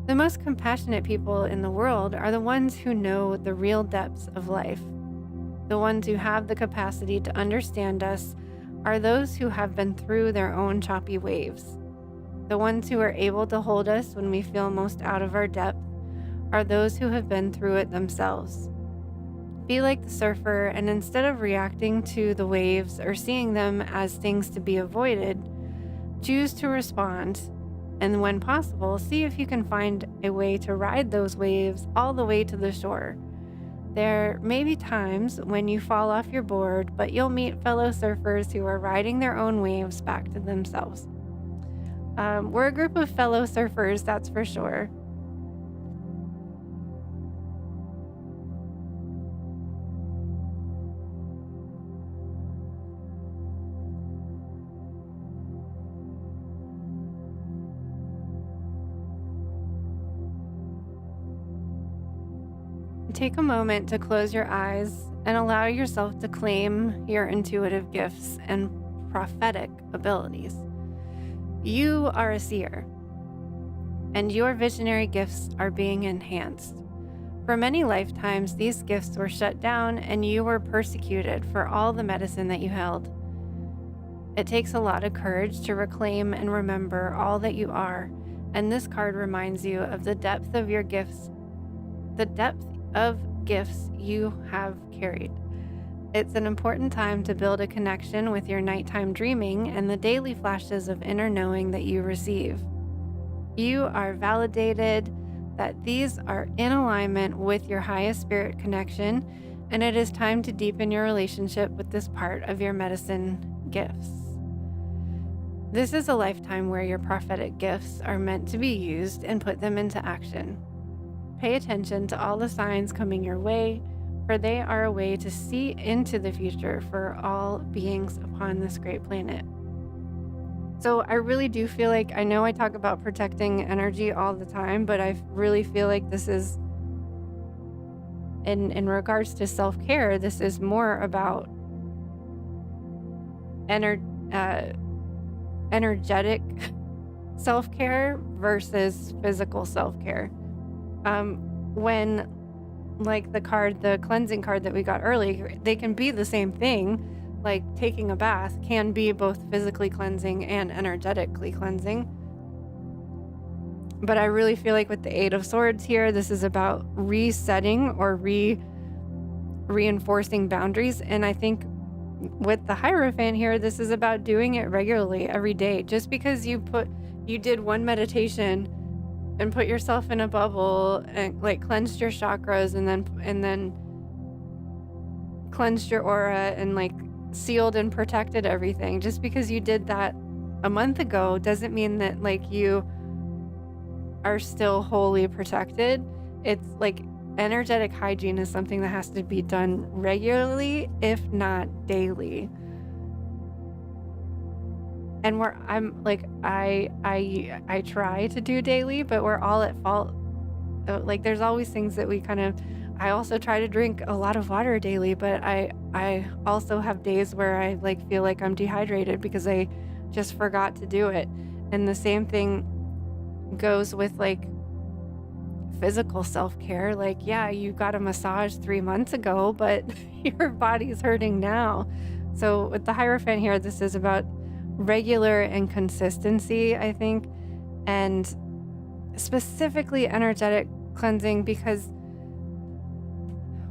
The most compassionate people in the world are the ones who know the real depths of life. The ones who have the capacity to understand us are those who have been through their own choppy waves. The ones who are able to hold us when we feel most out of our depth are those who have been through it themselves. Be like the surfer, and instead of reacting to the waves or seeing them as things to be avoided, choose to respond, and when possible, see if you can find a way to ride those waves all the way to the shore. There may be times when you fall off your board, but you'll meet fellow surfers who are riding their own waves back to themselves. We're a group of fellow surfers, that's for sure. take a moment to close your eyes and allow yourself to claim your intuitive gifts and prophetic abilities. You are a seer, and your visionary gifts are being enhanced. For many lifetimes, these gifts were shut down and you were persecuted for all the medicine that you held. It takes a lot of courage to reclaim and remember all that you are, and this card reminds you of the depth of your gifts, the depth of gifts you have carried. It's an important time to build a connection with your nighttime dreaming and the daily flashes of inner knowing that you receive. You are validated that these are in alignment with your highest spirit connection, and it is time to deepen your relationship with this part of your medicine gifts. This is a lifetime where your prophetic gifts are meant to be used, and put them into action. Pay attention to all the signs coming your way, for they are a way to see into the future for all beings upon this great planet. So I really do feel like, I know I talk about protecting energy all the time, but I really feel like this is, in regards to self-care, this is more about energetic self-care versus physical self-care. When, like the cleansing card that we got earlier, they can be the same thing. Like taking a bath can be both physically cleansing and energetically cleansing. But I really feel like with the Eight of Swords here, this is about resetting or reinforcing boundaries. And I think with the Hierophant here, this is about doing it regularly every day. Just because you did one meditation and put yourself in a bubble and like cleansed your chakras and then cleansed your aura and like sealed and protected everything. Just because you did that a month ago doesn't mean that like you are still wholly protected. It's like energetic hygiene is something that has to be done regularly, if not daily. And I try to do daily, but we're all at fault. Like there's always things that I also try to drink a lot of water daily, but I also have days where I like feel like I'm dehydrated because I just forgot to do it. And the same thing goes with like physical self-care. Like, yeah, you got a massage 3 months ago, but your body's hurting now. So with the Hierophant here, this is about regular and consistency, I think, and specifically energetic cleansing, because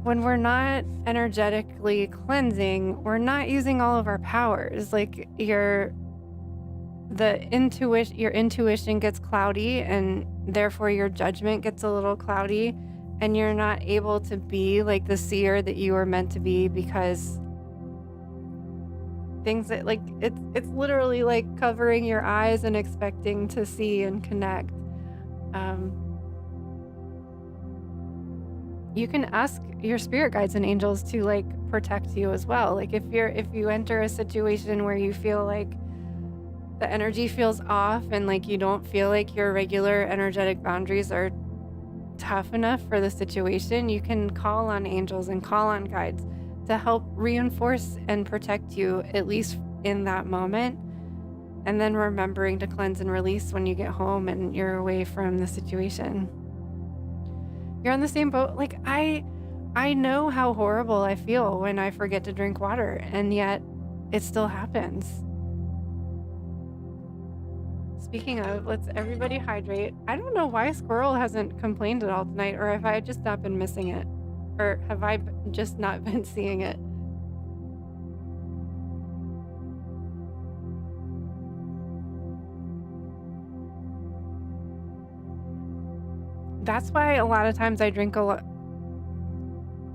when we're not energetically cleansing, we're not using all of our powers. Like your intuition gets cloudy, and therefore your judgment gets a little cloudy, and you're not able to be like the seer that you were meant to be, because things that like it's literally like covering your eyes and expecting to see and connect. You can ask your spirit guides and angels to like protect you as well. Like if you enter a situation where you feel like the energy feels off and like you don't feel like your regular energetic boundaries are tough enough for the situation, you can call on angels and call on guides to help reinforce and protect you, at least in that moment. And then remembering to cleanse and release when you get home and you're away from the situation. You're on the same boat. Like I know how horrible I feel when I forget to drink water, and yet it still happens. Speaking of, let's everybody hydrate. I don't know why Squirrel hasn't complained at all tonight, or if I just not been missing it, or have I just not been seeing it? That's why a lot of times I drink a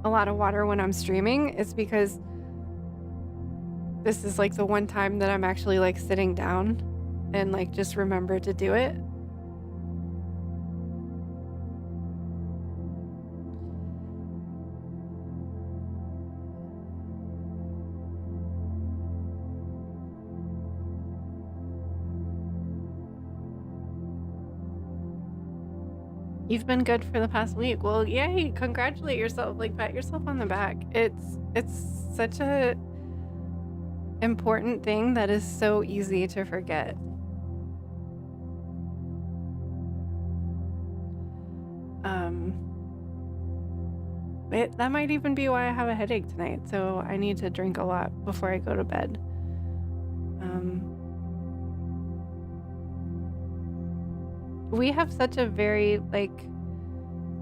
lot of water when I'm streaming. It's because this is like the one time that I'm actually like sitting down and like just remember to do it. You've been good for the past week. Well, yay, congratulate yourself. Like, pat yourself on the back. It's such a important thing that is so easy to forget. That might even be why I have a headache tonight, so I need to drink a lot before I go to bed. We have such a very, like,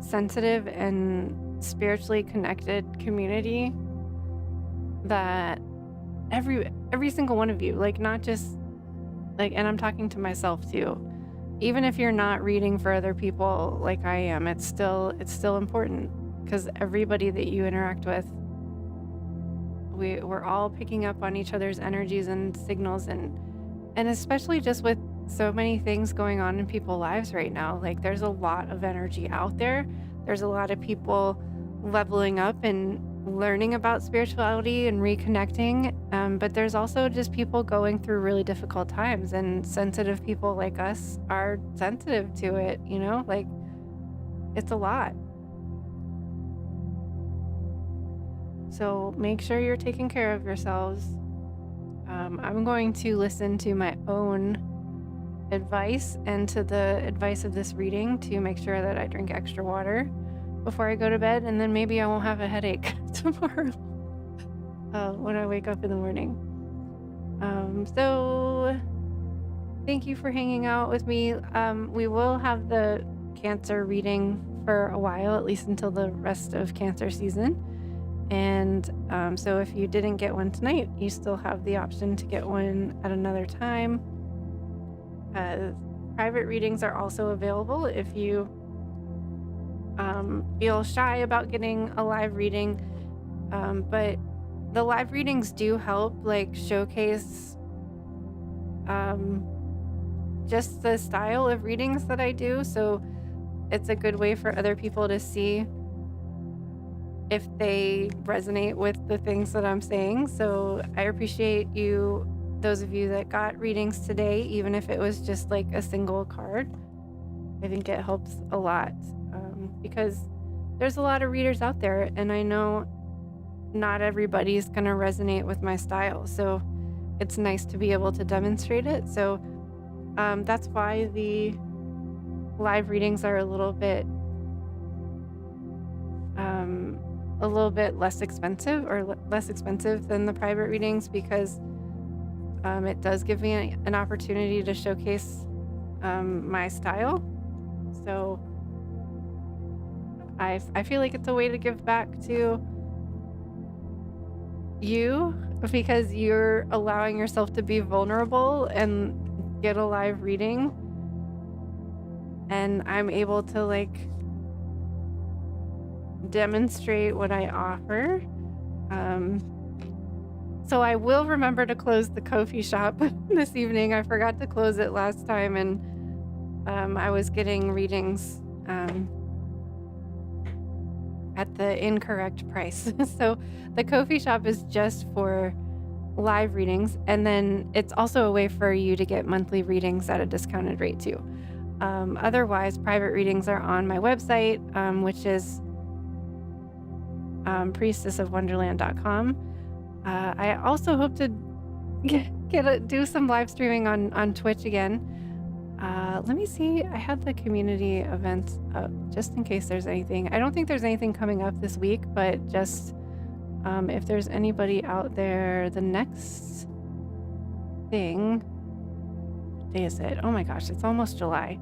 sensitive and spiritually connected community that every single one of you, like, not just, like, and I'm talking to myself too, even if you're not reading for other people like I am, it's still important, because everybody that you interact with, we're all picking up on each other's energies and signals, and especially just with so many things going on in people's lives right now. Like, there's a lot of energy out there. There's a lot of people leveling up and learning about spirituality and reconnecting. But there's also just people going through really difficult times, and sensitive people like us are sensitive to it, like, it's a lot. So make sure you're taking care of yourselves. I'm going to listen to my own advice and to the advice of this reading to make sure that I drink extra water before I go to bed, and then maybe I won't have a headache tomorrow when I wake up in the morning. So thank you for hanging out with me. We will have the Cancer reading for a while, at least until the rest of Cancer season. And so if you didn't get one tonight, you still have the option to get one at another time. Private readings are also available if you feel shy about getting a live reading. But the live readings do help, like, showcase just the style of readings that I do. So it's a good way for other people to see if they resonate with the things that I'm saying. So I appreciate you, those of you that got readings today, even if it was just like a single card. I think it helps a lot, because there's a lot of readers out there, and I know not everybody's going to resonate with my style. So it's nice to be able to demonstrate it. So that's why the live readings are a little bit less expensive, or less expensive than the private readings, because it does give me an opportunity to showcase my style. So I feel like it's a way to give back to you, because you're allowing yourself to be vulnerable and get a live reading, and I'm able to, like, demonstrate what I offer. So I will remember to close the Ko-fi shop this evening. I forgot to close it last time, and I was getting readings at the incorrect price. So the Ko-fi shop is just for live readings, and then it's also a way for you to get monthly readings at a discounted rate too. Otherwise, private readings are on my website, which is priestessofwonderland.com. I also hope to do some live streaming on Twitch again. Let me see. I had the community events up just in case there's anything. I don't think there's anything coming up this week, but just if there's anybody out there, the next thing. What day is it? Oh my gosh, it's almost July.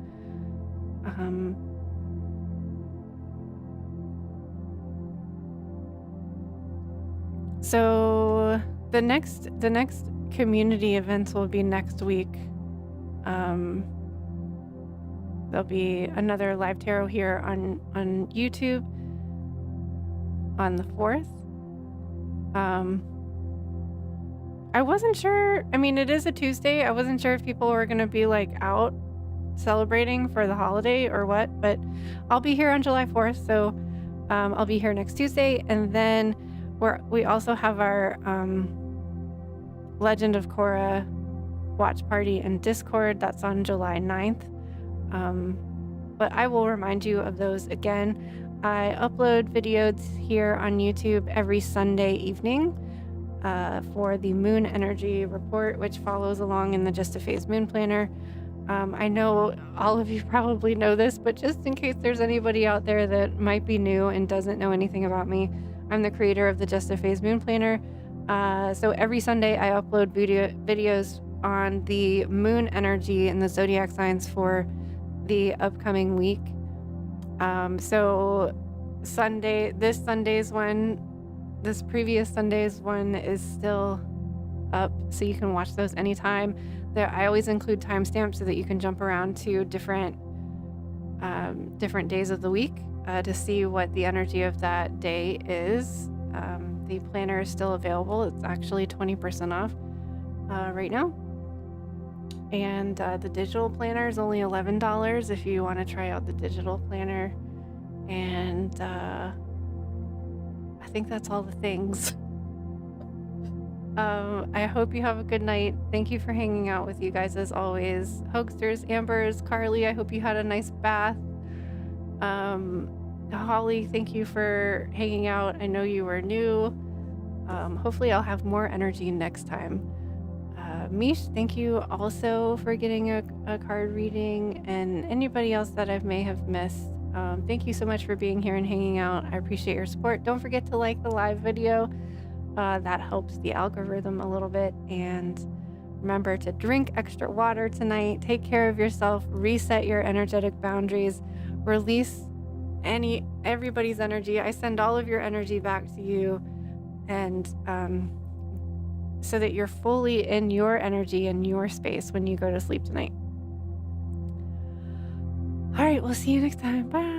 So the next community events will be next week. There'll be another live tarot here on YouTube on the 4th. I wasn't sure. I mean, it is a Tuesday. I wasn't sure if people were going to be, like, out celebrating for the holiday or what, but I'll be here on July 4th. So I'll be here next Tuesday. And then we also have our Legend of Korra watch party and Discord. That's on July 9th. but I will remind you of those again. I upload videos here on YouTube every Sunday evening for the moon energy report, which follows along in the Just a Phase Moon Planner. I know all of you probably know this, but just in case there's anybody out there that might be new and doesn't know anything about me, I'm the creator of the Just a Phase Moon Planner. So every Sunday I upload videos on the moon energy and the zodiac signs for the upcoming week. So this previous Sunday's one is still up, so you can watch those anytime. I always include timestamps so that you can jump around to different days of the week to see what the energy of that day is. The planner is still available. It's actually 20% off right now. And the digital planner is only $11 if you want to try out the digital planner. And I think that's all the things. I hope you have a good night. Thank you for hanging out with you guys as always. Hoaxsters, Ambers, Carly, I hope you had a nice bath. Holly, thank you for hanging out. I know you were new. Hopefully I'll have more energy next time. Mish, thank you also for getting a card reading, and anybody else that I may have missed. Thank you so much for being here and hanging out. I appreciate your support. Don't forget to like the live video. That helps the algorithm a little bit. And remember to drink extra water tonight. Take care of yourself. Reset your energetic boundaries. Release everybody's energy. I send all of your energy back to you, and so that you're fully in your energy and your space when you go to sleep tonight. All right, we'll see you next time. Bye.